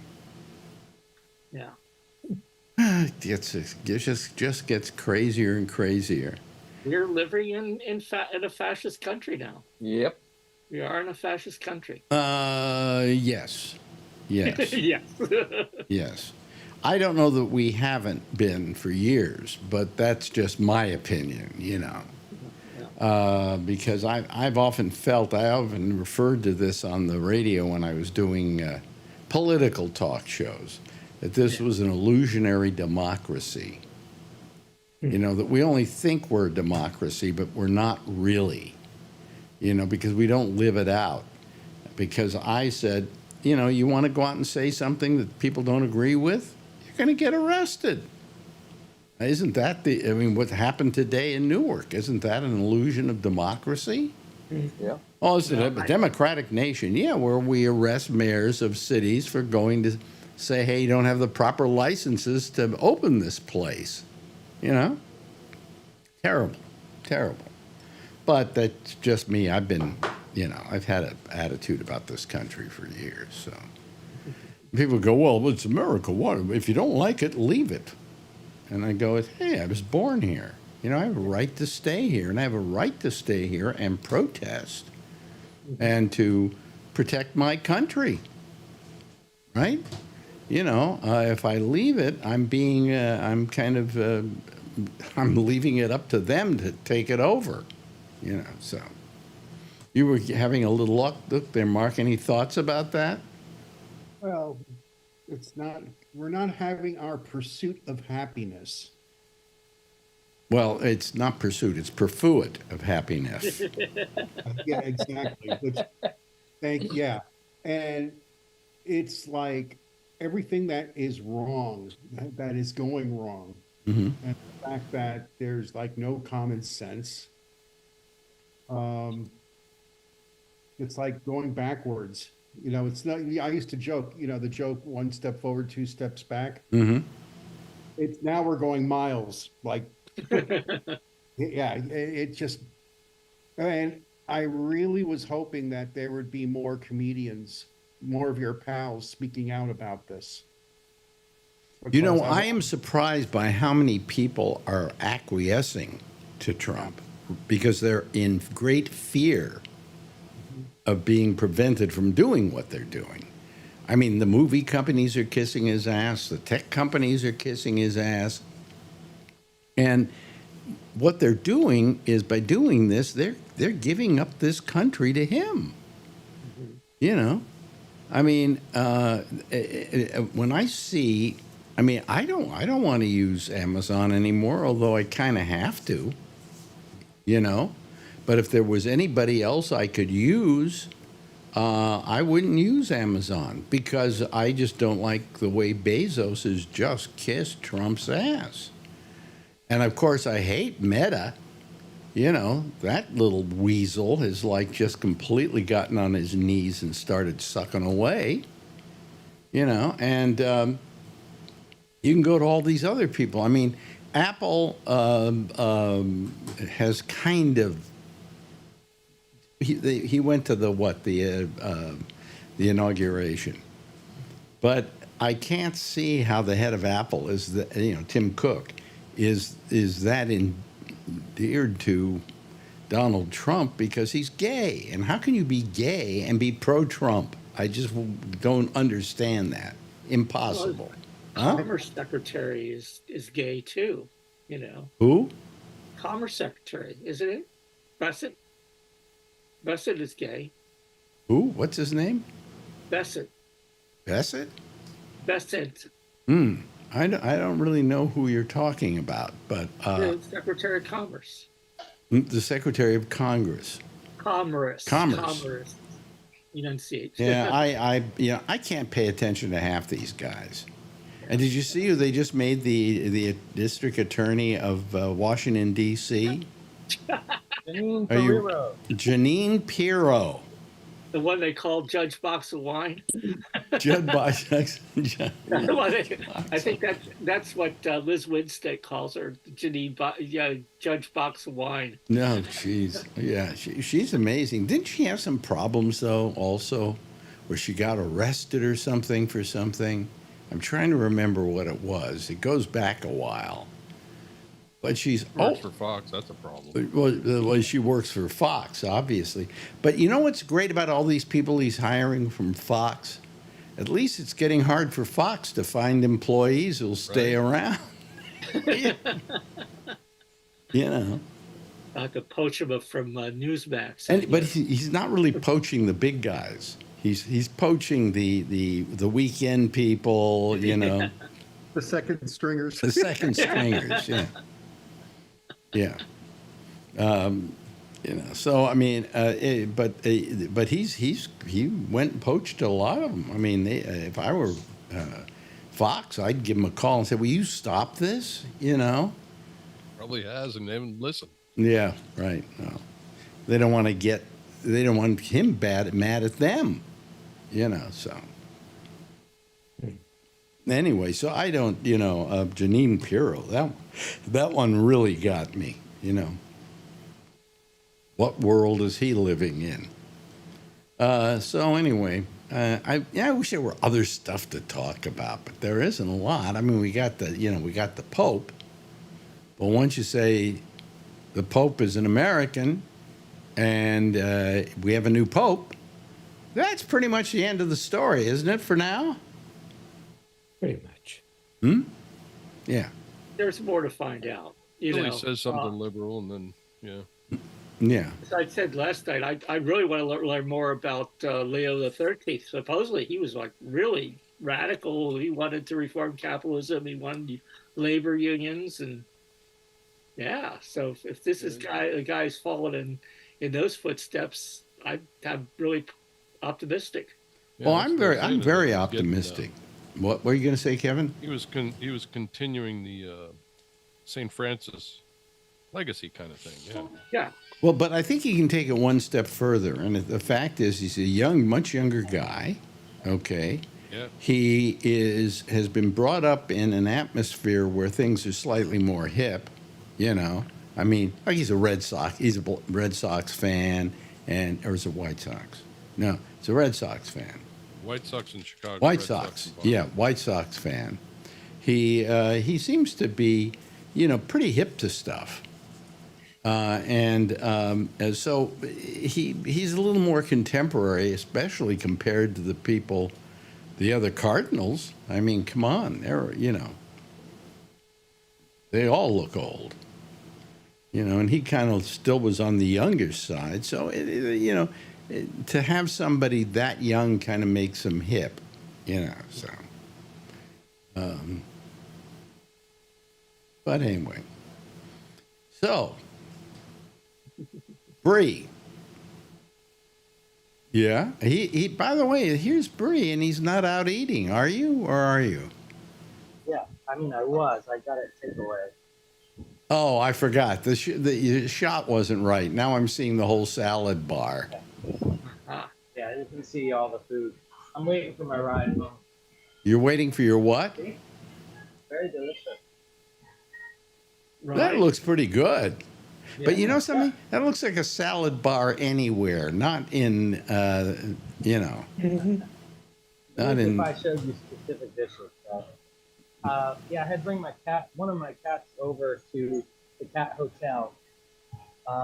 Yeah.
It just gets crazier and crazier.
We're living in a fascist country now.
Yep.
We are in a fascist country.
Yes. Yes.
Yes.
Yes. I don't know that we haven't been for years, but that's just my opinion, you know. Because I've often referred to this on the radio when I was doing political talk shows, that this was an illusionary democracy. You know, that we only think we're a democracy, but we're not really, you know, because we don't live it out. Because I said, you know, you want to go out and say something that people don't agree with, you're going to get arrested. Isn't that what happened today in Newark? Isn't that an illusion of democracy?
Yeah.
Oh, it's a democratic nation, yeah, where we arrest mayors of cities for going to say, hey, you don't have the proper licenses to open this place. You know? Terrible. Terrible. But that's just me. I've been, you know, I've had an attitude about this country for years. So people go, well, it's America. What? If you don't like it, leave it. And I go, hey, I was born here. You know, I have a right to stay here. And I have a right to stay here and protest and to protect my country. Right? You know, if I leave it, I'm leaving it up to them to take it over, you know, so. You were having a little look there, Mark. Any thoughts about that?
Well, we're not having our pursuit of happiness.
Well, it's not pursuit; it's pursuit of happiness.
Yeah, exactly. Yeah. And it's like everything that is wrong, that is going wrong.
Hmm.
And the fact that there's like no common sense. Um, it's like going backwards. It's not, I used to joke, the joke, one step forward, two steps back.
Hmm.
It's now we're going miles. Like, yeah, it just, and I really was hoping that there would be more comedians, more of your pals speaking out about this. Because
I am surprised by how many people are acquiescing to Trump because they're in great fear of being prevented from doing what they're doing. I mean, the movie companies are kissing his ass, the tech companies are kissing his ass. And what they're doing is, by doing this, they're giving up this country to him. I mean, when I see, I mean, I don't want to use Amazon anymore, although I kind of have to. But if there was anybody else I could use, I wouldn't use Amazon because I just don't like the way Bezos has just kissed Trump's ass. And of course, I hate Meta. That little weasel has like just completely gotten on his knees and started sucking away. And you can go to all these other people. I mean, Apple has kind of. He went to the inauguration, but I can't see how the head of Apple is Tim Cook is that endeared to Donald Trump because he's gay. And how can you be gay and be pro-Trump? I just don't understand that. Impossible.
Well, Commerce Secretary is gay too.
Who?
Commerce Secretary, isn't it? Bessent. Bessent is gay.
Who? What's his name?
Bessent.
Bessent?
Bessent.
I don't really know who you're talking about, but
The Secretary of Commerce.
The Secretary of Congress.
Commerce. Enunciate.
Yeah, I can't pay attention to half these guys. And did you see who they just made the district attorney of Washington D.C.? Janine Pirro.
The one they call Judge Box of Wine.
Judge Box.
I think that's what Liz Winstead calls her, Janine. Judge Box of Wine.
No, jeez, yeah, she's amazing. Didn't she have some problems though? Also, where she got arrested or something for something. I'm trying to remember what it was. It goes back a while. But she's
works for Fox. That's a problem.
Well, she works for Fox, obviously. But you know what's great about all these people he's hiring from Fox? At least it's getting hard for Fox to find employees who'll stay around.
I could poach him from Newsmax.
But he's not really poaching the big guys. He's poaching the weekend people. The
second stringers.
The second stringers. Yeah. Yeah. So I mean, but he went and poached a lot of them. I mean, if I were Fox, I'd give him a call and say, "Will you stop this?"
Probably has, and they haven't listened.
Yeah, right. No. They don't want him mad at them. So. Anyway, so I don't, Janine Pirro, that one really got me, What world is he living in? So anyway, I wish there were other stuff to talk about, but there isn't a lot. I mean, we got the Pope, but once you say the Pope is an American and we have a new Pope, that's pretty much the end of the story, isn't it, for now?
Pretty much.
Yeah.
There's more to find out.
He says something liberal, and then
Yeah.
As I said last night, I really want to learn more about Leo the 13th. Supposedly, he was like really radical. He wanted to reform capitalism. He wanted labor unions, and Yeah. So if this is the guy's following in those footsteps, I'm really optimistic.
Well, I'm very optimistic. What were you going to say, Kevin?
He was continuing the St. Francis legacy kind of thing. Yeah.
Yeah.
Well, but I think he can take it one step further. And the fact is, he's a much younger guy. Okay.
Yeah.
He has been brought up in an atmosphere where things are slightly more hip. You know, I mean, like he's a Red Sox fan, or is it White Sox? No, it's a Red Sox fan.
White Sox in Chicago.
White Sox, White Sox fan. He seems to be, pretty hip to stuff, and so he's a little more contemporary, especially compared to the other Cardinals. I mean, come on, they all look old, and he kind of still was on the younger side. So to have somebody that young kind of makes him hip, so. But anyway, so Bree. Yeah, he. By the way, here's Bree, and he's not out eating. Are you, or are you?
Yeah, I mean, I was. I got it takeaway.
Oh, I forgot. The shot wasn't right. Now I'm seeing the whole salad bar.
Yeah, you can see all the food. I'm waiting for my ride home.
You're waiting for your what?
Very delicious.
Right. That looks pretty good.
Yeah,
but you know something? That looks like a salad bar anywhere, not in, not in.
If I showed you specific dishes. Yeah, I had to bring one of my cats over to the cat hotel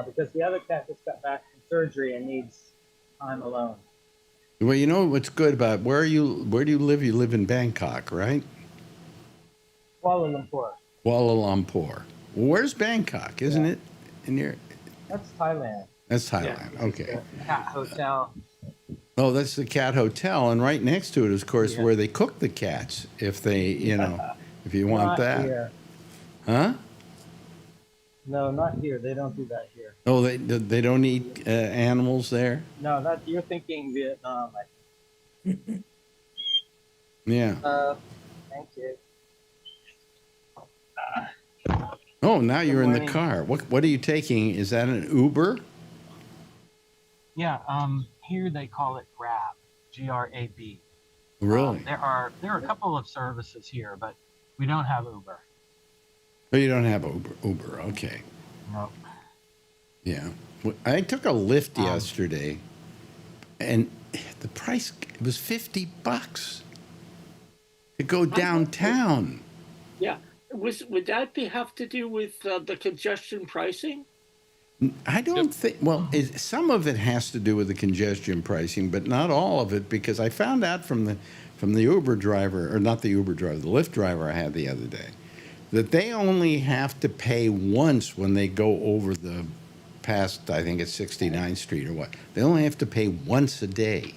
because the other cat just got back from surgery and needs time alone.
Well, you know what's good about where do you live? You live in Bangkok, right?
Kuala Lumpur.
Kuala Lumpur. Well, where's Bangkok? Isn't it in here?
That's Thailand.
That's Thailand. Yeah. Okay.
The cat hotel.
Oh, that's the cat hotel, and right next to it is, of course, where they cook the cats. If they, if you want that.
Here.
Huh?
No, not here. They don't do that here.
Oh, they don't eat animals there?
No, you're thinking Vietnam.
Yeah.
Thank you.
Oh, now you're in the car. What are you taking? Is that an Uber?
Yeah. Here they call it Grab. Grab.
Really?
There are a couple of services here, but we don't have Uber.
Oh, you don't have Uber. Okay.
No.
Yeah. I took a Lyft yesterday, and the price was $50 to go downtown.
Yeah. Would that have to do with the congestion pricing?
I don't think. Well, some of it has to do with the congestion pricing, but not all of it, because I found out from the Uber driver, or not the Uber driver, the Lyft driver I had the other day, that they only have to pay once when they go over the past, I think it's 69th Street or what. They only have to pay once a day.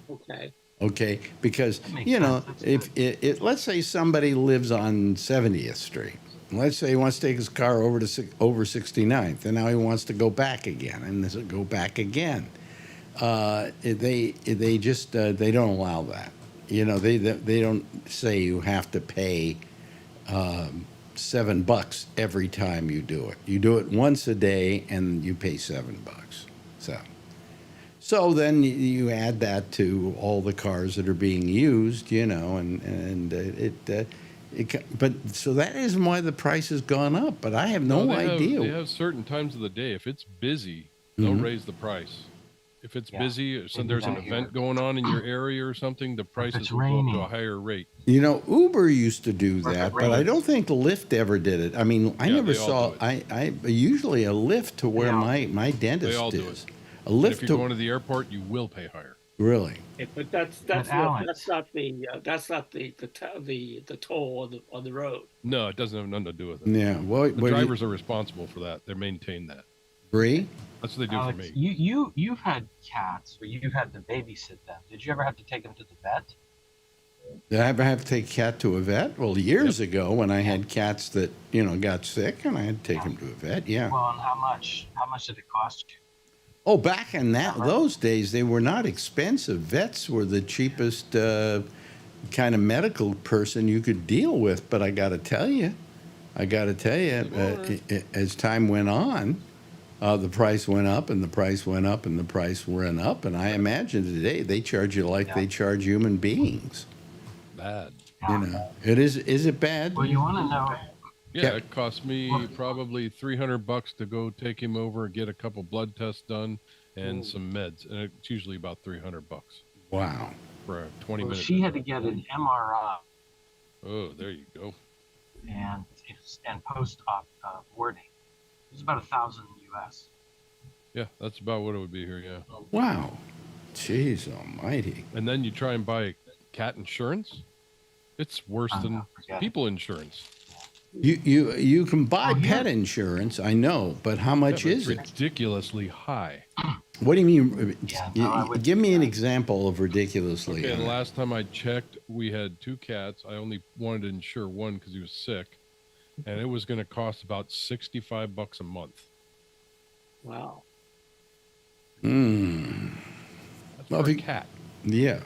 Okay.
Okay, because, if let's say somebody lives on 70th Street, let's say he wants to take his car over 69th, and now he wants to go back again, and this will go back again. They don't allow that. They don't say you have to pay $7 every time you do it. You do it once a day, and you pay $7. So then you add that to all the cars that are being used, but so that isn't why the price has gone up. But I have no idea.
They have certain times of the day. If it's busy, they'll raise the price. If it's busy, or there's an event going on in your area or something, the prices will go up to a higher rate.
Uber used to do that, but I don't think Lyft ever did it. I mean, I never saw. I usually a Lyft to where my dentist is. A Lyft.
If you're going to the airport, you will pay higher.
Really?
But that's not the toll on the road.
No, it doesn't have nothing to do with it.
Yeah. Well,
the drivers are responsible for that. They maintain that.
Bree?
That's what they do
Alex,
for me.
You've had cats where you've had to babysit them. Did you ever have to take them to the vet?
Did I ever have to take a cat to a vet? Well, years ago when I had cats that, got sick and I had to take them to a vet, yeah.
Well, and how much? How much did it cost you?
Oh, back in those days, they were not expensive. Vets were the cheapest kind of medical person you could deal with. But I got to tell you, as time went on, the price went up and the price went up and the price went up. And I imagine today they charge you like they charge human beings.
Bad.
It is. Is it bad?
Well, you want to know.
Yeah, it cost me probably $300 to go take him over and get a couple blood tests done and some meds, and it's usually about $300.
Wow.
For a 20-minute.
She had to get an MRI.
Oh, there you go.
And post-op boarding. It was about $1,000 US.
Yeah, that's about what it would be here. Yeah.
Wow. Jeez Almighty.
And then you try and buy cat insurance. It's worse than people insurance.
You can buy pet insurance, I know, but how much is it?
Ridiculously high.
What do you mean? Give me an example of ridiculously
high.
high.
The last time I checked, we had 2 cats. I only wanted to insure one because he was sick, and it was going to cost about $65 a month.
Wow.
That's for a cat.
Yeah.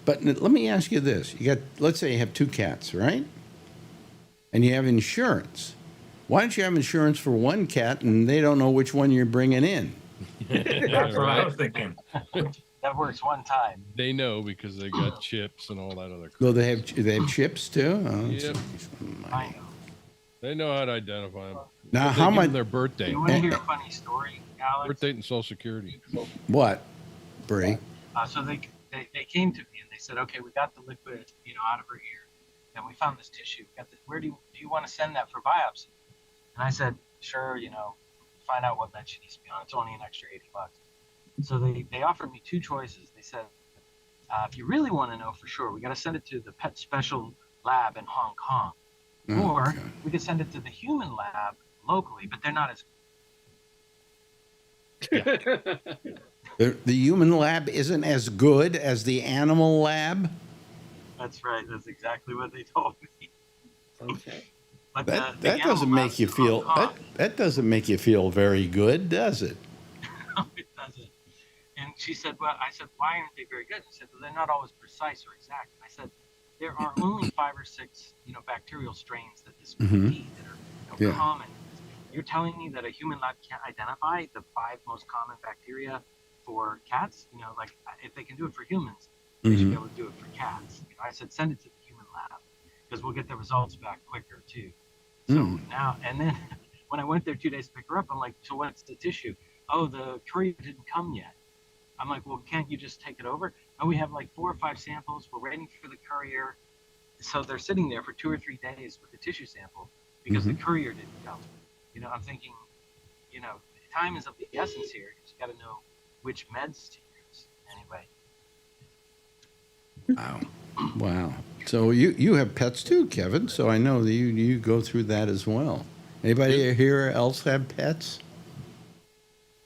But let me ask you this. Let's say you have 2 cats, right? And you have insurance. Why don't you have insurance for one cat and they don't know which one you're bringing in?
That's what I was thinking.
That works one time.
They know because they got chips and all that other crap.
So they have chips too? Oh,
yep.
I know.
They know how to identify them.
Now, how much?
Their birthday.
You want to hear a funny story, Alex?
Birthday and Social Security.
What, Bree?
So they came to me and they said, okay, we got the liquid, out of her ear, and we found this tissue. Where do you want to send that for biopsy? And I said, sure, find out what med she needs to be on. It's only an extra $80. So they offered me 2 choices. They said, if you really want to know for sure, we got to send it to the pet special lab in Hong Kong, or we could send it to the human lab locally, but they're not as.
The human lab isn't as good as the animal lab?
That's right. That's exactly what they told me.
Okay.
But
that doesn't make you feel that doesn't make you feel very good, does it?
No, it doesn't. And she said, well, I said, why aren't they very good? She said, well, they're not always precise or exact. And I said, there are only 5 or 6, bacterial strains that this could be that are common. You're telling me that a human lab can't identify the 5 most common bacteria for cats? Like if they can do it for humans, they should be able to do it for cats. I said, send it to the human lab because we'll get the results back quicker too. So now, and then when I went there 2 days to pick her up, I'm like, so what's the tissue? Oh, the courier didn't come yet. I'm like, well, can't you just take it over? Oh, we have like 4 or 5 samples. We're waiting for the courier. So they're sitting there for 2 or 3 days with the tissue sample because the courier didn't come. I'm thinking, time is of the essence here. You just got to know which meds to use. Anyway.
Wow. So you have pets too, Kevin. So I know that you go through that as well. Anybody here else have pets?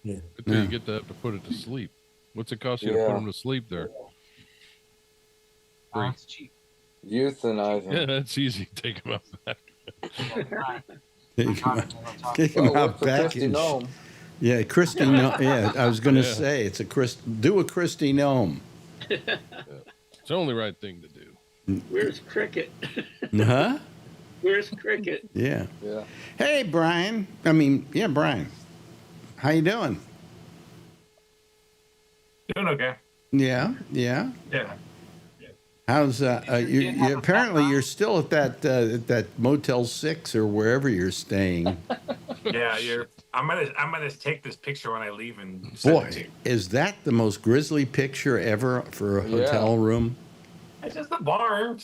Yeah.
Until you get to have to put it to sleep. What's it cost you to put them to sleep there?
It's cheap.
Euthanize them.
Yeah, that's easy. Take them out back.
Take them out back. Yeah, Christy. Yeah, I was going to say it's do a Christy gnome.
It's the only right thing to do.
Where's Cricket?
Huh?
Where's Cricket?
Yeah. Hey, Brian. Brian. How you doing?
Doing okay.
Yeah. How's you apparently you're still at that Motel 6 or wherever you're staying.
Yeah, I'm gonna take this picture when I leave and send it to you.
Is that the most grisly picture ever for a hotel room?
It's just a barn.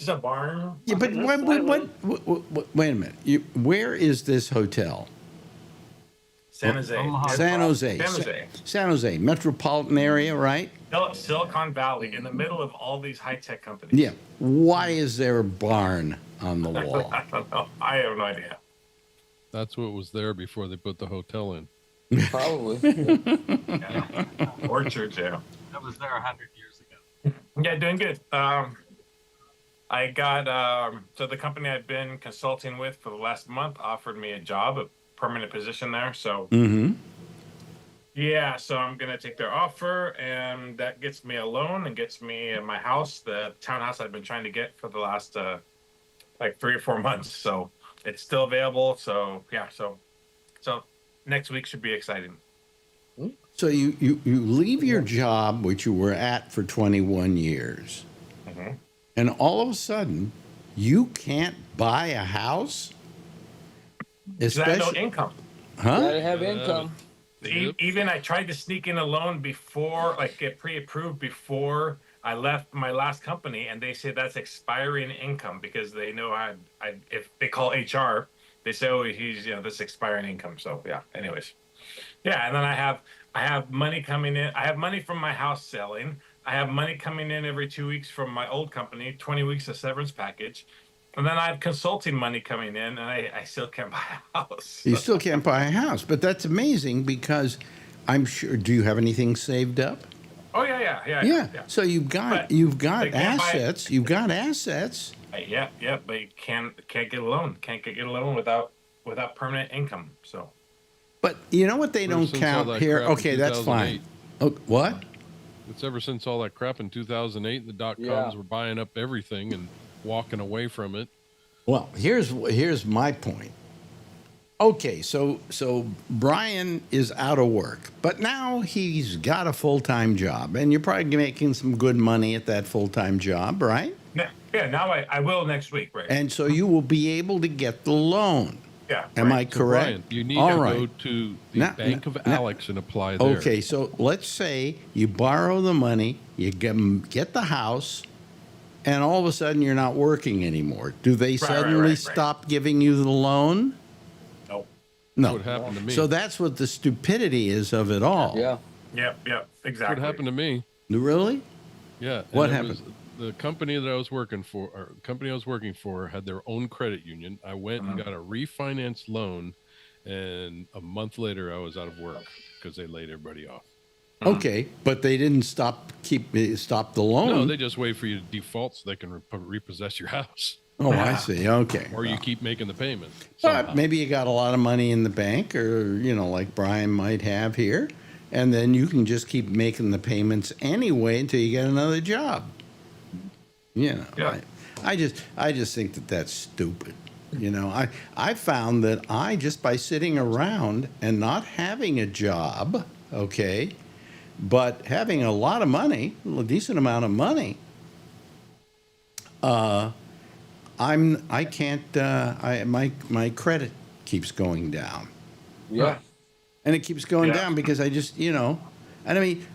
Yeah, but wait a minute. Where is this hotel?
San Jose.
San Jose, metropolitan area, right?
Silicon Valley, in the middle of all these high-tech companies.
Yeah. Why is there a barn on the wall?
I don't know. I have no idea.
That's what was there before they put the hotel in.
Probably.
Orchard, yeah.
That was there 100 years ago.
Yeah, doing good. I got so the company I've been consulting with for the last month offered me a job, a permanent position there. So yeah, so I'm gonna take their offer, and that gets me a loan and gets me my house, the townhouse I've been trying to get for the last like 3 or 4 months. So it's still available. So yeah, so next week should be exciting.
So you leave your job, which you were at for 21 years, and all of a sudden, you can't buy a house?
Because I have no income.
Huh?
Gotta have income.
Even I tried to sneak in a loan before, like get pre-approved before I left my last company, and they say that's expiring income because they know I if they call HR, they say, oh, he's this expiring income. So yeah. Anyways, yeah, and then I have money coming in. I have money from my house selling. I have money coming in every 2 weeks from my old company, 20 weeks of severance package. And then I have consulting money coming in, and I still can't buy a house.
You still can't buy a house, but that's amazing because I'm sure. Do you have anything saved up?
Oh yeah.
Yeah. So you've got assets. You've got assets.
Yeah, but you can't get a loan. Can't get a loan without permanent income. So.
But you know what they don't count here? Okay, that's fine. Oh, what?
It's ever since all that crap in 2008, the dot-coms were buying up everything and walking away from it.
Well, here's my point. Okay, so Brian is out of work, but now he's got a full-time job, and you're probably making some good money at that full-time job, right?
Yeah, now I will next week, right?
And so you will be able to get the loan.
Yeah.
Am I correct?
So Brian, you need to go to the Bank of Alex and apply there.
Okay, so let's say you borrow the money, you get the house, and all of a sudden you're not working anymore. Do they suddenly stop giving you the loan?
No.
No.
That's what happened to me.
So that's what the stupidity is of it all.
Yeah.
Yep, exactly.
That's what happened to me.
Really?
Yeah.
What happened?
The company that I was working for, had their own credit union. I went and got a refinance loan, and a month later I was out of work because they laid everybody off.
Okay, but they didn't stop the loan.
No, they just wait for you to default so they can repossess your house.
Oh, I see. Okay.
Or you keep making the payment.
Maybe you got a lot of money in the bank, or like Brian might have here, and then you can just keep making the payments anyway until you get another job. I just think that that's stupid. I found that I just by sitting around and not having a job, okay, but having a lot of money, a decent amount of money, my credit keeps going down.
Yeah.
And it keeps going down because I just, and I mean,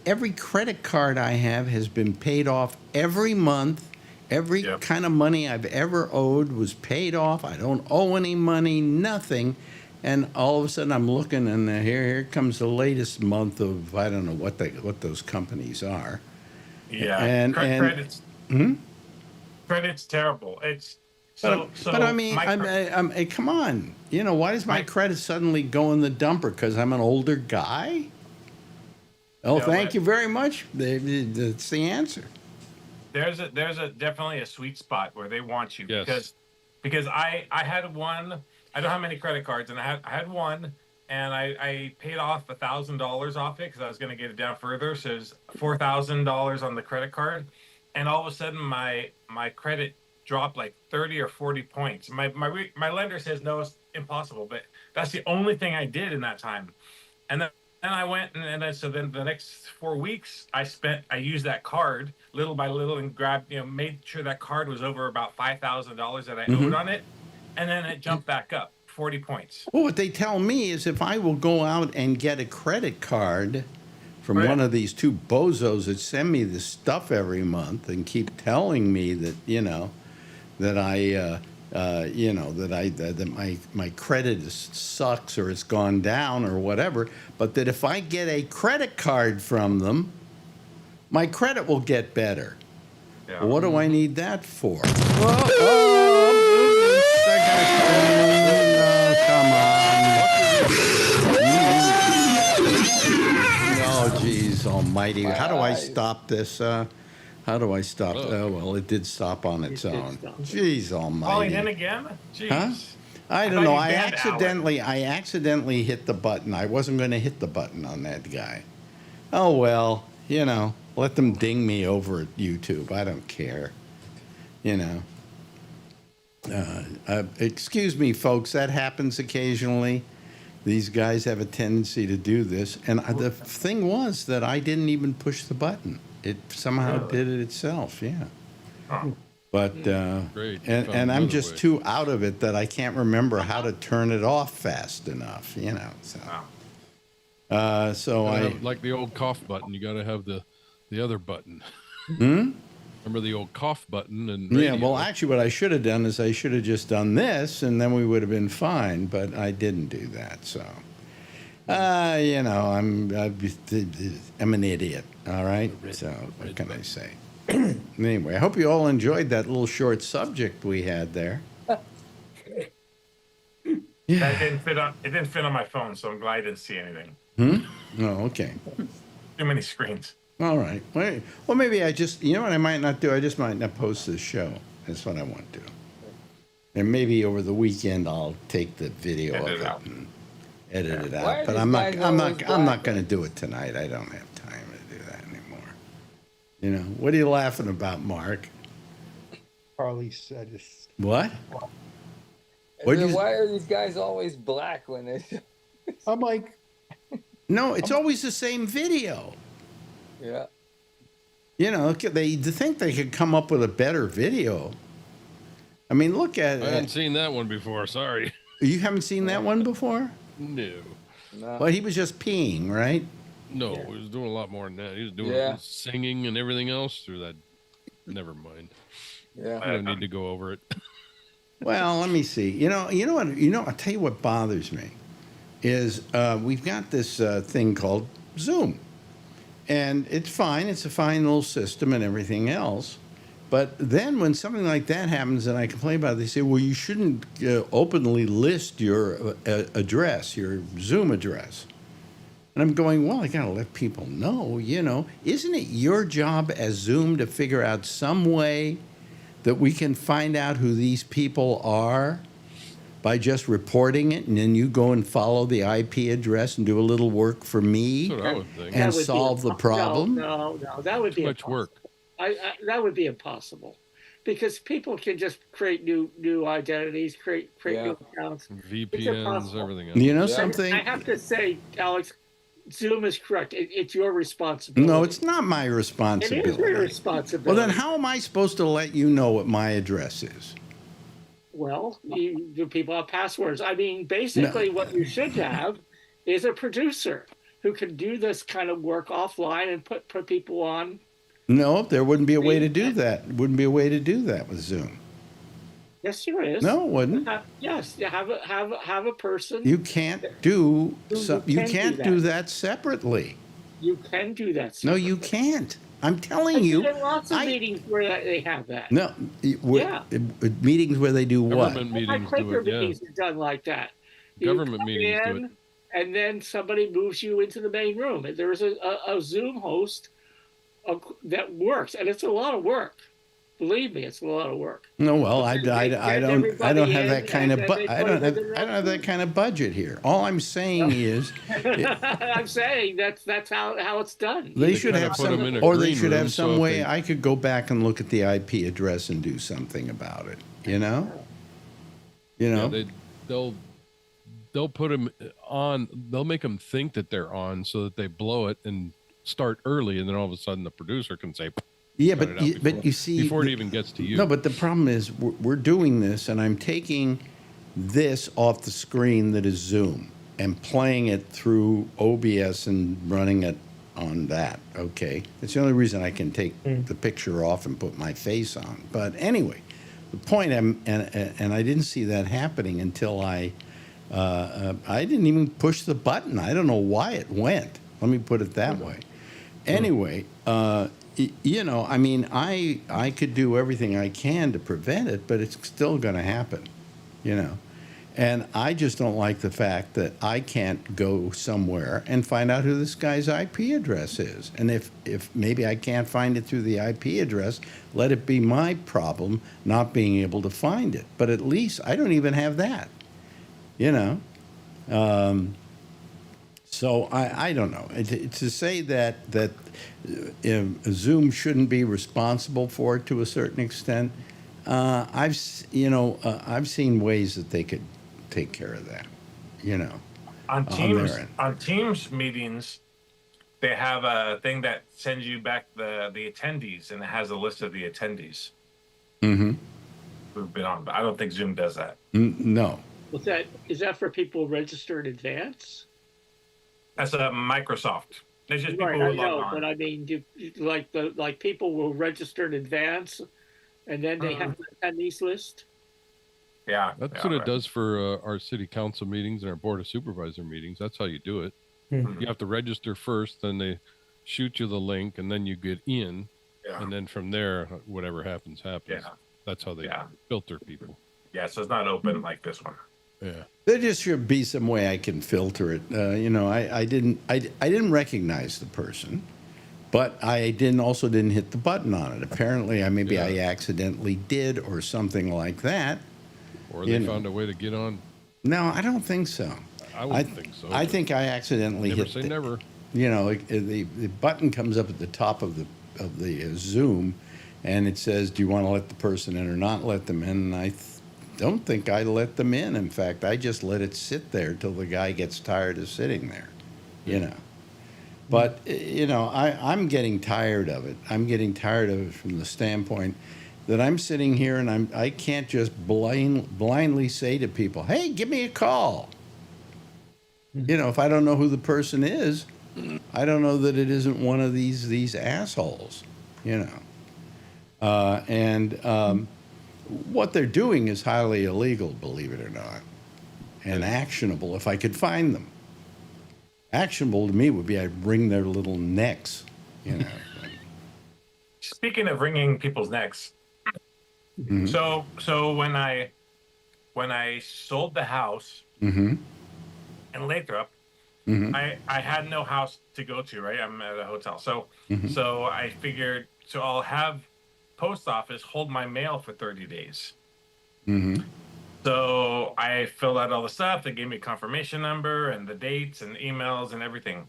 every credit card I have has been paid off every month. Every kind of money I've ever owed was paid off. I don't owe any money, nothing. And all of a sudden I'm looking, and here comes the latest month of, I don't know what those companies are.
Yeah. Credit's credit's terrible.
But I mean, come on. Why does my credit suddenly go in the dumper? Because I'm an older guy? Oh, thank you very much. That's the answer.
There's definitely a sweet spot where they want you because I had one. I don't have many credit cards, and I had one, and I paid off $1,000 off it because I was going to get it down further. So it's $4,000 on the credit card, and all of a sudden my credit dropped like 30 or 40 points. My lender says no, it's impossible, but that's the only thing I did in that time, and then. And I went, and then the next 4 weeks, I used that card little by little and made sure that card was over about $5,000 that I owed on it, and then it jumped back up 40 points.
Well, what they tell me is if I will go out and get a credit card from one of these two bozos that send me the stuff every month and keep telling me that that my credit sucks or it's gone down or whatever, but that if I get a credit card from them, my credit will get better. Yeah. What do I need that for? Come on. Oh, geez almighty. How do I stop this? How do I stop?
Oh.
Oh, well, it did stop on its own.
stop.
Jeez
Calling
almighty.
in again? Jeez.
Huh? I
I
don't
thought
know.
you
I
banned
accidentally hit the button. I wasn't going to hit the button on that guy. Oh, well, let them ding me over at YouTube. I don't care. Excuse me, folks. That happens occasionally. These guys have a tendency to do this. And the thing was that I didn't even push the button. It somehow did it itself. Yeah.
Oh.
But
Great.
and
Found
I'm
another
just
way.
too out of it that I can't remember how to turn it off fast enough. So so
Gotta
I
have, like the old cough button, you got to have the other button. Remember the old cough button and
yeah.
radio?
Well, actually, what I should have done is I should have just done this, and then we would have been fine. But I didn't do that. So I'm an idiot. All right. So what can I say? Anyway, I hope you all enjoyed that little short subject we had there.
That didn't fit on. It didn't fit on my phone, so I'm glad I didn't see anything.
Oh, okay.
Too many screens.
All right. Well, maybe I just, what I might not do? I just might not post this show. That's what I want to do. And maybe over the weekend I'll take the video
Edit
of
it
it
out.
and edit it
Why
out.
are
But
these
I'm
guys always
not
black?
going to do it tonight. I don't have time to do that anymore. What are you laughing about, Mark?
Carly said it's
What?
And then why are these guys always black when they?
I'm like,
No, it's always the same video.
Yeah.
They think they could come up with a better video. I mean, look at
I
it.
hadn't seen that one before. Sorry.
You haven't seen that one before?
No.
No.
Well, he was just peeing, right?
No, he was doing a lot more than that. He was doing
Yeah.
singing and everything else through that. Never mind.
Yeah.
I don't need to go over it.
Well, let me see. You know what? I'll tell you what bothers me is we've got this thing called Zoom, and it's fine. It's a fine little system and everything else. But then when something like that happens and I complain about it, they say, well, you shouldn't openly list your address, your Zoom address. And I'm going, well, I got to let people know, Isn't it your job as Zoom to figure out some way that we can find out who these people are by just reporting it, and then you go and follow the IP address and do a little work for me
That's what I would think.
and
That would be
solve the problem?
No, that would be
Too much
impossible.
work.
That would be impossible, because people can just create new identities, create new accounts. It's
VPNs,
impossible.
everything else.
You know something?
I have to say, Alex, Zoom is correct. It's your responsibility.
No, it's not my
It
responsibility.
is your responsibility.
Well, then how am I supposed to let you know what my address is?
Well, do people have passwords? I mean, basically, what you should have is a producer who can do this kind of work offline and put people on.
No, there wouldn't be a way to do that. Wouldn't be a way to do that with Zoom.
Yes, there is.
No, it wouldn't.
Yes, you have a person.
You can't do
You can't do
that separately.
You can do that.
No, you can't. I'm telling you.
There are lots of meetings where they have that.
No,
Yeah.
meetings where they do what?
Government
My
meetings do
Quaker
it. Yeah.
meetings are done like that. You
Government
come
meetings do
in,
it.
and then somebody moves you into the main room. And there's a Zoom host that works, and it's a lot of work. Believe me, it's a lot of work.
No, well, I
They
don't
get
have
everybody
that
in,
kind of
and then they
I don't
put it
have
in
I don't have that kind of budget here. All I'm saying is
I'm saying that's how it's done.
they
They
should
kinda
have
put 'em
some,
in a
or they
green
should
room,
have
so
some
if
way
they-
I could go back and look at the IP address and do something about it. You know.
Yeah, they'll put them on. They'll make them think that they're on, so that they blow it and start early, and then all of a sudden the producer can say,
Yeah,
cut
but
it out
but you see,
before it even gets to you.
No, but the problem is we're doing this, and I'm taking this off the screen that is Zoom and playing it through OBS and running it on that. Okay, it's the only reason I can take the picture off and put my face on. But anyway, the point, and I didn't see that happening until I didn't even push the button. I don't know why it went. Let me put it that way. Anyway, I mean, I could do everything I can to prevent it, but it's still going to happen, And I just don't like the fact that I can't go somewhere and find out who this guy's IP address is. And if maybe I can't find it through the IP address, let it be my problem not being able to find it. But at least I don't even have that, you know. So I don't know. To say that Zoom shouldn't be responsible for it to a certain extent, I've seen ways that they could take care of that, you know.
On Teams meetings, they have a thing that sends you back the attendees, and it has a list of the attendees who've been on. But I don't think Zoom does that.
No.
Is that for people registered in advance?
That's a Microsoft. There's just people
Right,
who
I
log
know,
on.
but I mean, like people will register in advance, and then they have to attend these list.
Yeah,
that's what it does for our city council meetings and our board of supervisor meetings. That's how you do it. You have to register first, then they shoot you the link, and then you get in, and then from there, whatever happens.
Yeah.
That's how they filter people.
Yeah, so it's not open like this one.
Yeah.
There just should be some way I can filter it. You know, I didn't recognize the person, but I also didn't hit the button on it. Apparently, I accidentally did or something like that.
Or they found a way to get on.
No, I don't think so.
I wouldn't think so.
I think I accidentally
never
hit.
Say never.
You know, the button comes up at the top of the Zoom, and it says, "Do you want to let the person in or not let them in?" And I don't think I let them in. In fact, I just let it sit there till the guy gets tired of sitting there. You know. But you know, I'm getting tired of it. I'm getting tired of it from the standpoint that I'm sitting here and I can't just blindly say to people, "Hey, give me a call." You know, if I don't know who the person is, I don't know that it isn't one of these assholes. You know, what they're doing is highly illegal, believe it or not, and actionable if I could find them. Actionable to me would be I'd wring their little necks. You know.
Speaking of wringing people's necks. So when I sold the house in Lathrop, I had no house to go to, right? I'm at a hotel. So I figured, I'll have post office hold my mail for 30 days. So I filled out all the stuff. They gave me a confirmation number and the dates and emails and everything.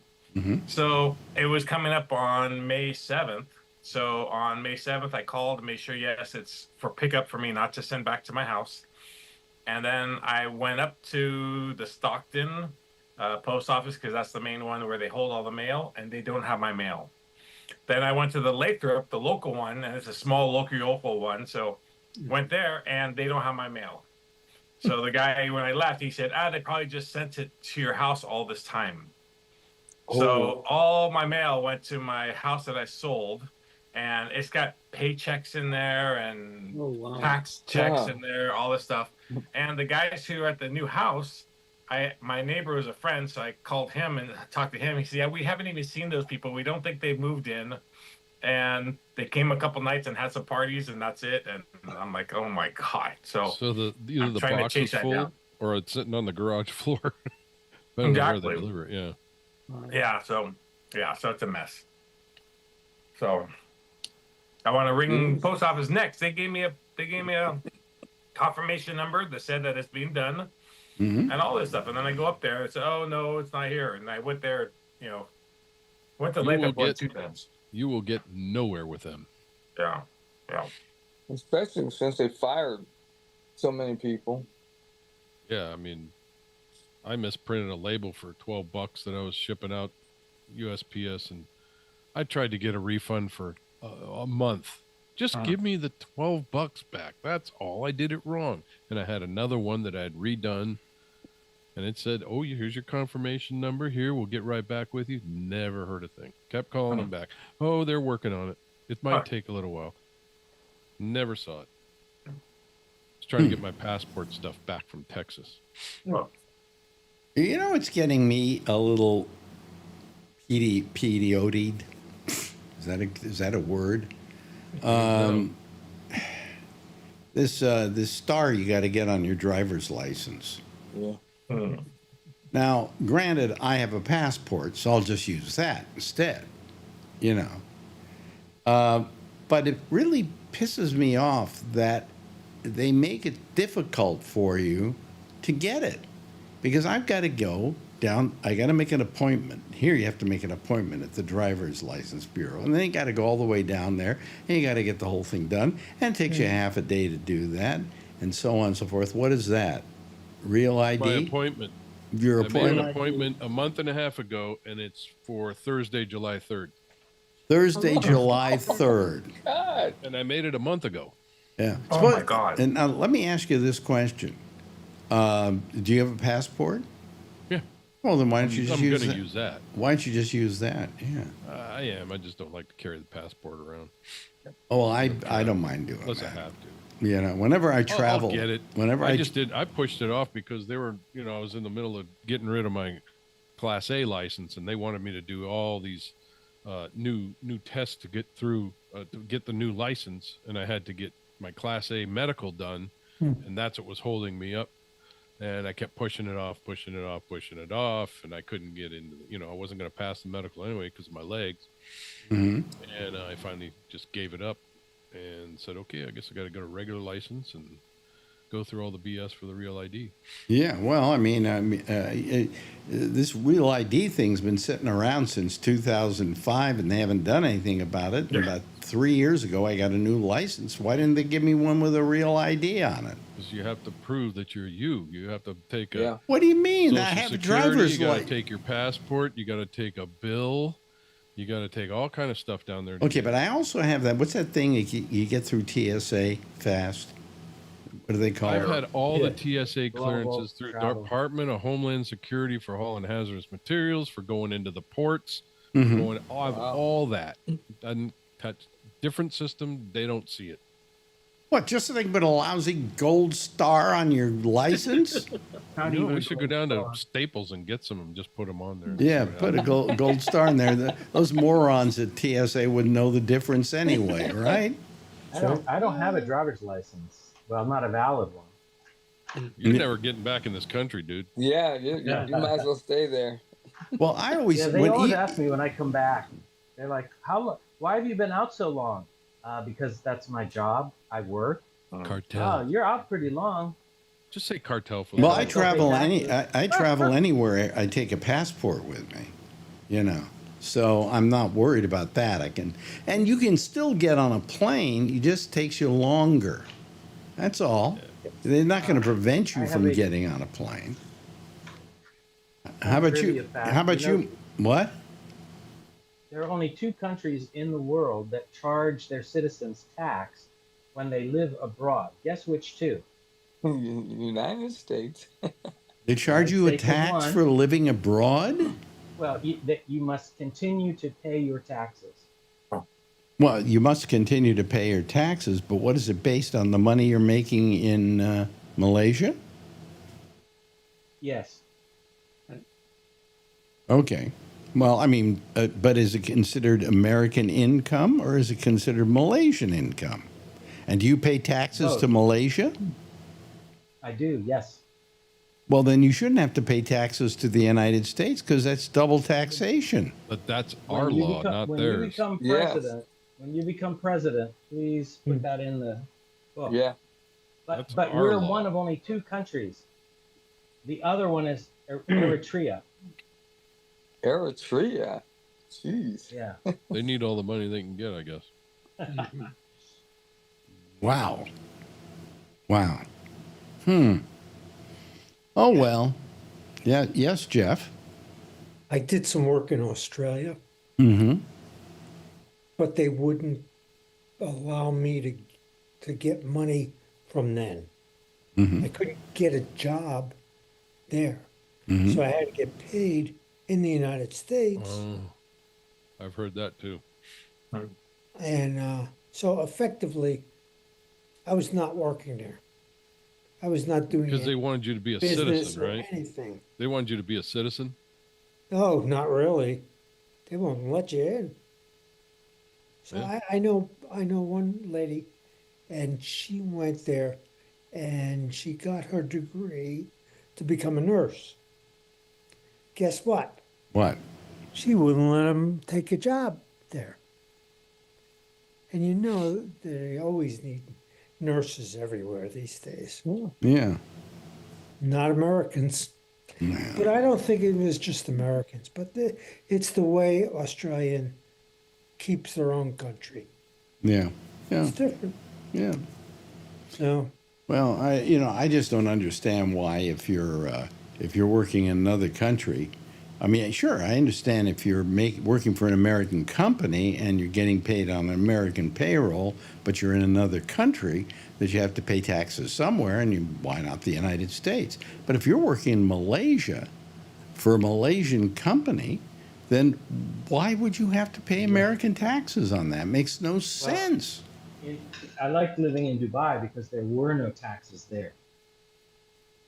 So it was coming up on May 7th. So on May 7th, I called to make sure, yes, it's for pickup for me, not to send back to my house. And then I went up to the Stockton post office, because that's the main one where they hold all the mail, and they don't have my mail. Then I went to the Lathrop, the local one, and it's a small local one. So went there, and they don't have my mail. So the guy, when I left, he said, they probably just sent it to your house all this time. So all my mail went to my house that I sold. And it's got paychecks in there and tax checks in there, all this stuff. And the guys who are at the new house, my neighbor was a friend, so I called him and talked to him. He said, "Yeah, we haven't even seen those people. We don't think they've moved in." And they came a couple nights and had some parties, and that's it. And I'm like, "Oh my God!" So
either the box is full or it's sitting on the garage floor.
Exactly.
Where they deliver it. Yeah.
Yeah. So it's a mess. So I want to ring post office next. They gave me a confirmation number that said that it's being done, and all this stuff. And then I go up there and say, "Oh no, it's not here." And I went there, went to Lathrop 2 times.
You will get nowhere with them.
Yeah.
Especially since they fired so many people.
Yeah, I mean, I misprinted a label for $12 that I was shipping out USPS, and I tried to get a refund for a month. Just give me the $12 back. That's all. I did it wrong. And I had another one that I had redone, and it said, "Oh, here's your confirmation number. Here, we'll get right back with you." Never heard a thing. Kept calling them back. "Oh, they're working on it. It might take a little while." Never saw it. I was trying to get my passport stuff back from Texas.
You know, it's getting me a little PDO'd. Is that a word? This star you got to get on your driver's license.
Yeah.
Now, granted, I have a passport, so I'll just use that instead, you know. But it really pisses me off that they make it difficult for you to get it, because I've got to go down. I got to make an appointment. Here, you have to make an appointment at the driver's license bureau, and then you got to go all the way down there, and you got to get the whole thing done, and it takes you half a day to do that, and so on and so forth. What is that? Real ID?
My appointment.
Your
I made
appointment?
an appointment a month and a half ago, and it's for Thursday, July 3rd.
Thursday, July 3rd.
God.
And I made it a month ago.
Yeah.
Oh my God.
And now let me ask you this question. Do you have a passport?
Yeah.
Well, then why don't you just
I'm
use
going
that?
to use that.
Why don't you just use that? Yeah.
I am. I just don't like to carry the passport around.
Oh, well, I don't mind doing
Unless
that.
I have to.
You know, whenever I travel,
I'll get it.
Whenever
I just did. I pushed it off because they were, I was in the middle of getting rid of my Class A license, and they wanted me to do all these new tests to get through to get the new license, and I had to get my Class A medical done, and that's what was holding me up. And I kept pushing it off, and I couldn't get into. I wasn't going to pass the medical anyway because of my legs.
Mm-hmm.
And I finally just gave it up and said, okay, I guess I got to get a regular license and go through all the BS for the real ID.
Yeah, well, this real ID thing's been sitting around since 2005, and they haven't done anything about it.
Yeah.
About 3 years ago, I got a new license. Why didn't they give me one with a real ID on it?
Because you have to prove that you're you. You have to take a
What do you mean?
Social
I have a
Security,
driver's
you got to
license.
take your passport. You got to take a bill. You got to take all kind of stuff down there.
Okay, but I also have that. What's that thing you get through TSA fast? What do they call
I've
it?
had all the TSA
Global
clearances through
travel.
Department of Homeland Security for hauling hazardous materials, for going into the ports,
Mhm.
I have all that. Doesn't touch different system. They don't see it.
What, just so they can put a lousy gold star on your license?
We should go down to Staples and get some and just put them on there.
Yeah, put a gold star in there. Those morons at TSA wouldn't know the difference anyway, right?
I don't have a driver's license. Well, not a valid one.
You're never getting back in this country, dude.
Yeah, you might as well stay there.
Well, I always
Yeah, they always ask me when I come back. They're like, why have you been out so long? Because that's my job. I work.
Cartel.
Oh, you're out pretty long.
Just say cartel for
Well,
the
I travel I travel anywhere. I take a passport with me, So I'm not worried about that. And you can still get on a plane. It just takes you longer. That's all. They're not going to prevent you from getting on a plane. How about you? How about you? What?
There are only 2 countries in the world that charge their citizens tax when they live abroad. Guess which 2?
United States.
They charge you a
States is
tax
one.
for living abroad?
Well, you must continue to pay your taxes.
Well, you must continue to pay your taxes, but what is it based on? The money you're making in Malaysia?
Yes.
Okay. Well, but is it considered American income or is it considered Malaysian income? And do you pay taxes to Malaysia?
I do, yes.
Well, then you shouldn't have to pay taxes to the United States because that's double taxation.
But that's our law, not theirs.
When you become president, please put that in the book.
Yeah.
But
That's our
we're
law.
one of only 2 countries. The other one is Eritrea.
Eritrea. Jeez.
Yeah.
They need all the money they can get, I guess.
Wow. Wow. Oh, well. Yeah. Yes, Jeff.
I did some work in Australia,
Mm-hmm.
but they wouldn't allow me to get money from then.
Mm-hmm.
I couldn't get a job there.
Mm-hmm.
So I had to get paid in the United States.
Oh, I've heard that too.
And so effectively, I was not working there. I was not doing
Because they
any
wanted you to be a
business
citizen,
or
right?
anything.
They wanted you to be a citizen.
No, not really. They won't let you in. So
Yeah.
I know one lady, and she went there, and she got her degree to become a nurse. Guess what?
What?
She wouldn't let him take a job there. And you know they always need nurses everywhere these days.
Yeah.
Not Americans.
No.
But I don't think it was just Americans. But it's the way Australian keeps their own country.
Yeah. Yeah.
It's different.
Yeah.
So.
Well, I just don't understand why if you're working in another country. I mean, sure, I understand if you're working for an American company and you're getting paid on an American payroll, but you're in another country, that you have to pay taxes somewhere, and why not the United States? But if you're working in Malaysia for a Malaysian company, then why would you have to pay American taxes on that? Makes no sense.
I liked living in Dubai because there were no taxes there.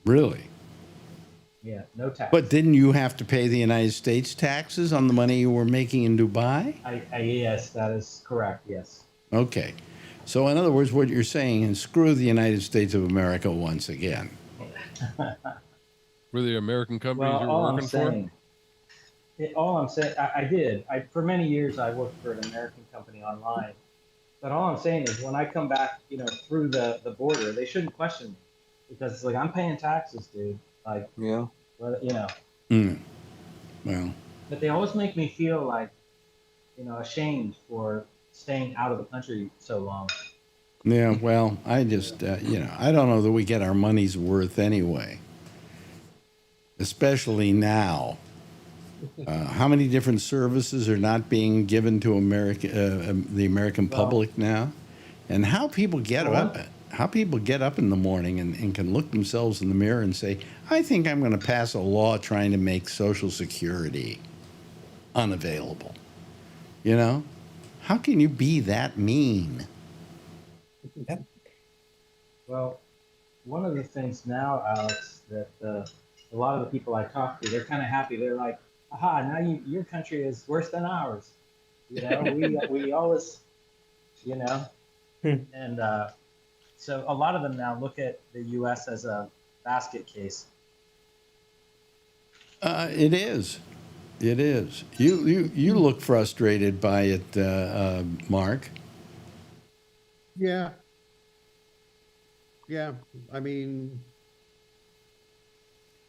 Really?
Yeah, no tax.
But didn't you have to pay the United States taxes on the money you were making in Dubai?
Yes, that is correct, yes.
Okay. So in other words, what you're saying is screw the United States of America once again.
Were the American companies you were working for?
All I'm saying, I did. For many years, I worked for an American company online. But all I'm saying is when I come back, through the border, they shouldn't question me. Because it's like, I'm paying taxes, dude. Like,
yeah,
Well,
but they always make me feel like, ashamed for staying out of the country so long.
yeah, well, I just, I don't know that we get our money's worth anyway. Especially now. How many different services are not being given to the American public now? And how people get up in the morning and can look themselves in the mirror and say, I think I'm going to pass a law trying to make Social Security unavailable. How can you be that mean?
Well, one of the things now, Alex, that a lot of the people I talk to, they're kind of happy. They're like, aha, now your country is worse than ours. We always, and so a lot of them now look at the U.S. as a basket case.
It is. It is. You look frustrated by it, Mark.
Yeah. Yeah. I mean,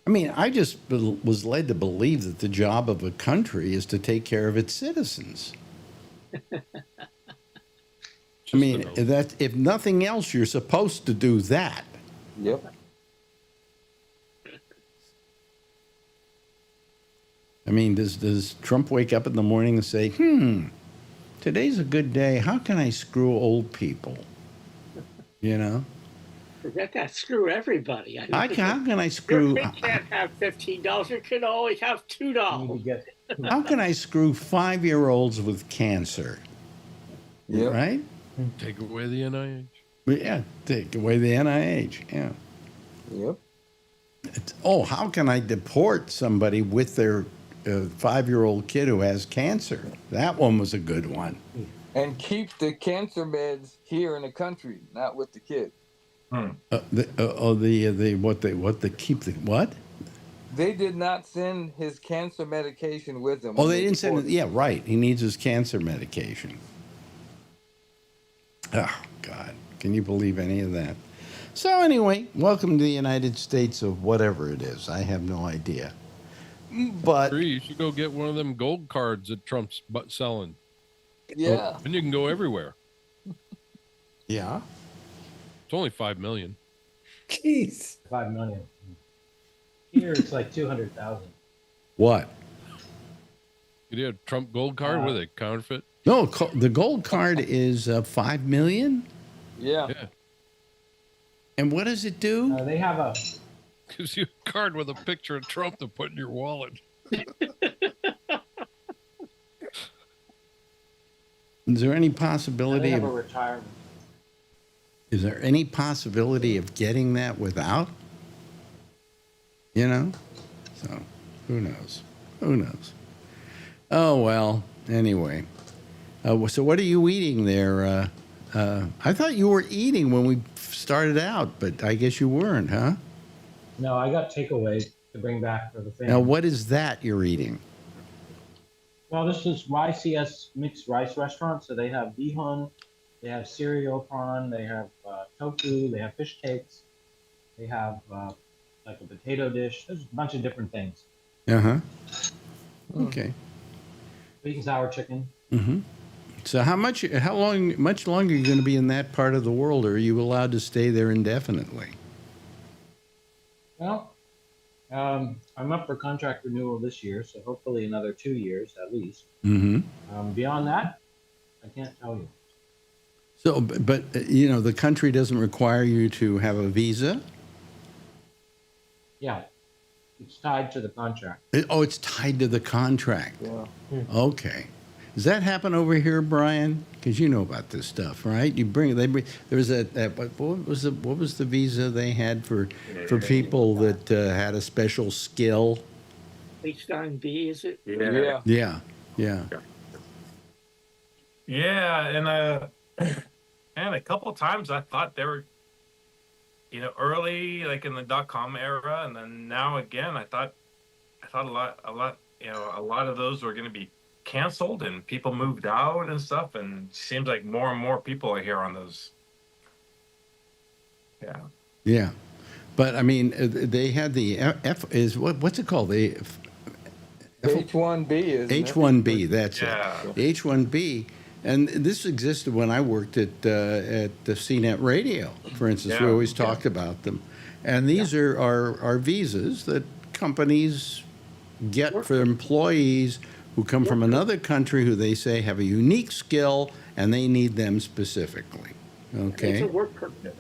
I just was led to believe that the job of a country is to take care of its citizens. That if nothing else, you're supposed to do that.
Yep.
Does Trump wake up in the morning and say, today's a good day. How can I screw old people?
Forget that. Screw everybody.
How can I screw?
You can't have $15. You can only have $2.
How can I screw 5-year-olds with cancer?
Yep.
Right?
Take away the NIH.
Yeah, take away the NIH. Yeah.
Yep.
How can I deport somebody with their 5-year-old kid who has cancer? That one was a good one.
And keep the cancer beds here in the country, not with the kid.
What?
They did not send his cancer medication with him.
Oh, they didn't send it. Yeah, right. He needs his cancer medication. Oh, God. Can you believe any of that? So anyway, welcome to the United States of whatever it is. I have no idea. But
you should go get one of them gold cards that Trump's selling.
Yeah.
And you can go everywhere.
Yeah.
It's only 5 million.
Jeez.
5 million. Here it's like 200,000.
What?
You had a Trump gold card with a counterfeit?
No, the gold card is 5 million.
Yeah.
And what does it do?
They have a
gives you a card with a picture of Trump to put in your wallet.
Is there any possibility
they have a
of
retirement.
Is there any possibility of getting that without? So who knows? Who knows? Oh well. Anyway, so what are you eating there? I thought you were eating when we started out, but I guess you weren't, huh?
No, I got takeaway to bring back for the family.
Now, what is that you're eating?
Well, this is YCS mixed rice restaurant. So they have bihun, they have cereal prawn, they have tofu, they have fish cakes, they have like a potato dish. There's a bunch of different things.
Uh-huh. Okay.
Sweet and sour chicken.
Mm-hmm. So much longer are you going to be in that part of the world, or are you allowed to stay there indefinitely?
Well, I'm up for contract renewal this year, so hopefully another 2 years at least.
Mm-hmm.
Beyond that, I can't tell you.
So, but the country doesn't require you to have a visa?
Yeah, it's tied to the contract.
It's tied to the contract.
Yeah.
Okay. Does that happen over here, Brian? Because you know about this stuff, right? There was what was the visa they had for people that had a special skill?
H9B, is it?
Yeah.
Yeah, and a couple of times I thought they were, early, like in the .com era, and then now again, I thought a lot, a lot of those were going to be canceled and people moved out and stuff, and it seems like more and more people are here on those. Yeah.
Yeah, but I mean, they had the what's it called? The
H1B is
H1B. That's
Yeah.
it. H1B. And this existed when I worked at the CNET Radio, for instance. We
Yeah.
always talked about them. And these are visas that companies get for employees who come from another country who they say have a unique skill and they need them specifically.
It's
Okay?
a work permit.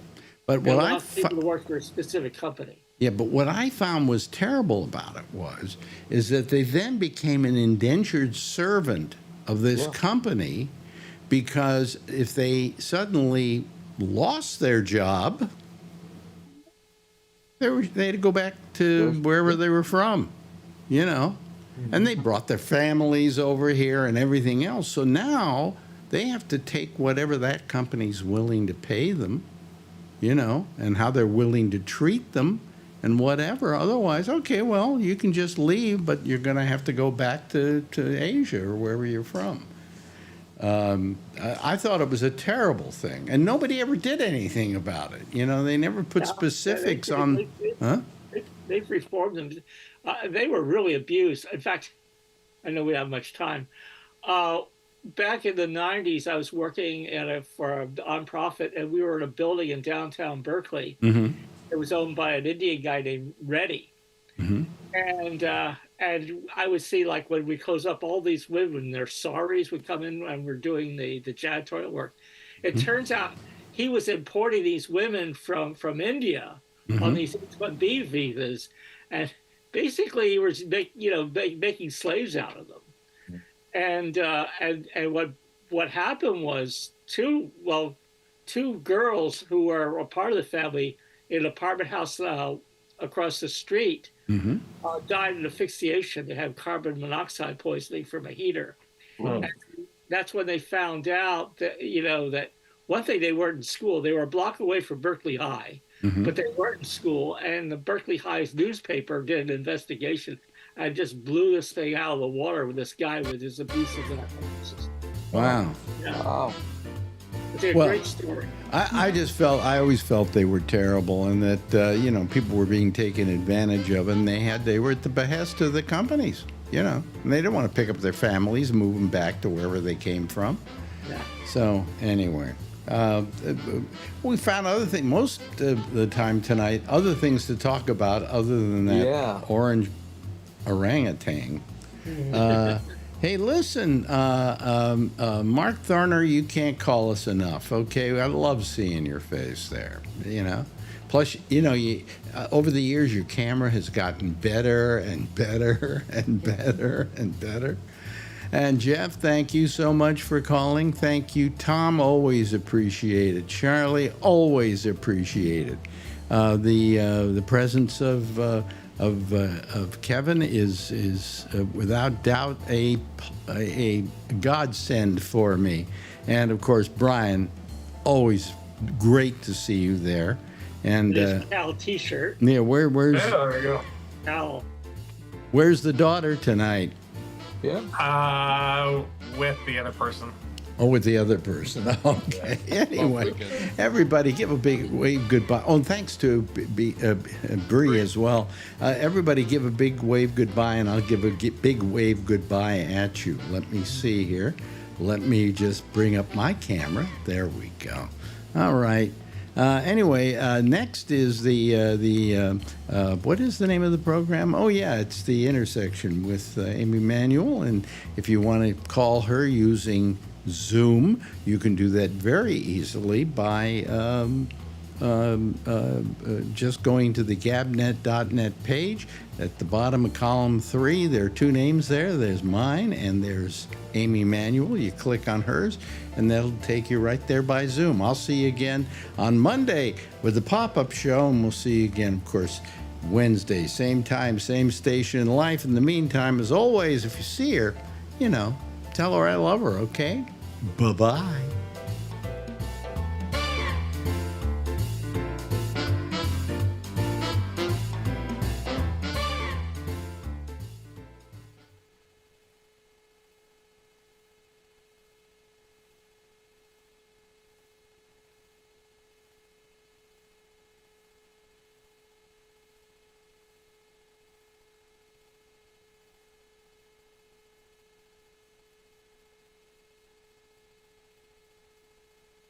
But
It
what
allows people to work for a specific company.
Yeah, but what I found was terrible about it is that they then became an indentured servant of this company, because if they suddenly lost their job, they had to go back to wherever they were from, and they brought their families over here and everything else. So now they have to take whatever that company's willing to pay them, and how they're willing to treat them and whatever. Otherwise, okay, well, you can just leave, but you're going to have to go back to Asia or wherever you're from. I thought it was a terrible thing, and nobody ever did anything about it. They never put specifics on. Huh?
They've reformed them. They were really abused. In fact, I know we don't have much time. Back in the 90s, I was working for a nonprofit, and we were in a building in downtown Berkeley.
Mm-hmm.
It was owned by an Indian guy named Reddy.
Mm-hmm.
And I would see, like, when we close up, all these women, their saris would come in and we're doing the janitorial work. It turns out he was importing these women from India on these H-1B visas, and basically he was making slaves out of them. And what happened was two girls who were a part of the family in an apartment house across the street died in asphyxiation. They had carbon monoxide poisoning from a heater.
Wow.
And that's when they found out that that one thing, they weren't in school. They were a block away from Berkeley High, but they weren't in school. And the Berkeley High's newspaper did an investigation and just blew this thing out of the water with this guy with his abusive system.
Wow.
Yeah.
Wow.
It's a
Well,
great story.
I always felt they were terrible, and that people were being taken advantage of, and they were at the behest of the companies, and they didn't want to pick up their families and move them back to wherever they came from.
Yeah.
So anyway, we found other things most of the time tonight, other things to talk about other than that orange orangutan. Hey, listen, Mark Thorner, you can't call us enough, okay? I love seeing your face there, Plus, over the years, your camera has gotten better and better and better and better. And Jeff, thank you so much for calling. Thank you, Tom. Always appreciate it. Charlie, always appreciate it. The presence of Kevin is without doubt a godsend for me, and of course Brian, always great to see you there, And
Cal T-shirt.
yeah, where's
Yeah, there you go.
Cal.
where's the daughter tonight?
Yeah.
With the other person.
Oh, with the other person. Okay. Anyway, everybody give a big wave goodbye. Oh, and thanks to Bree as well. Everybody give a big wave goodbye, and I'll give a big wave goodbye at you. Let me see here. Let me just bring up my camera. There we go. All right. Anyway, next is the what is the name of the program? Oh yeah, it's The Intersection with Amy Manuel, and if you want to call her using Zoom, you can do that very easily by just going to the gabnet.net page. At the bottom of column 3, there are 2 names there. There's mine and there's Amy Manuel. You click on hers, and that'll take you right there by Zoom. I'll see you again on Monday with the pop-up show, and we'll see you again, of course, Wednesday. Same time, same station in life. In the meantime, as always, if you see her, tell her I love her, okay? Bye-bye.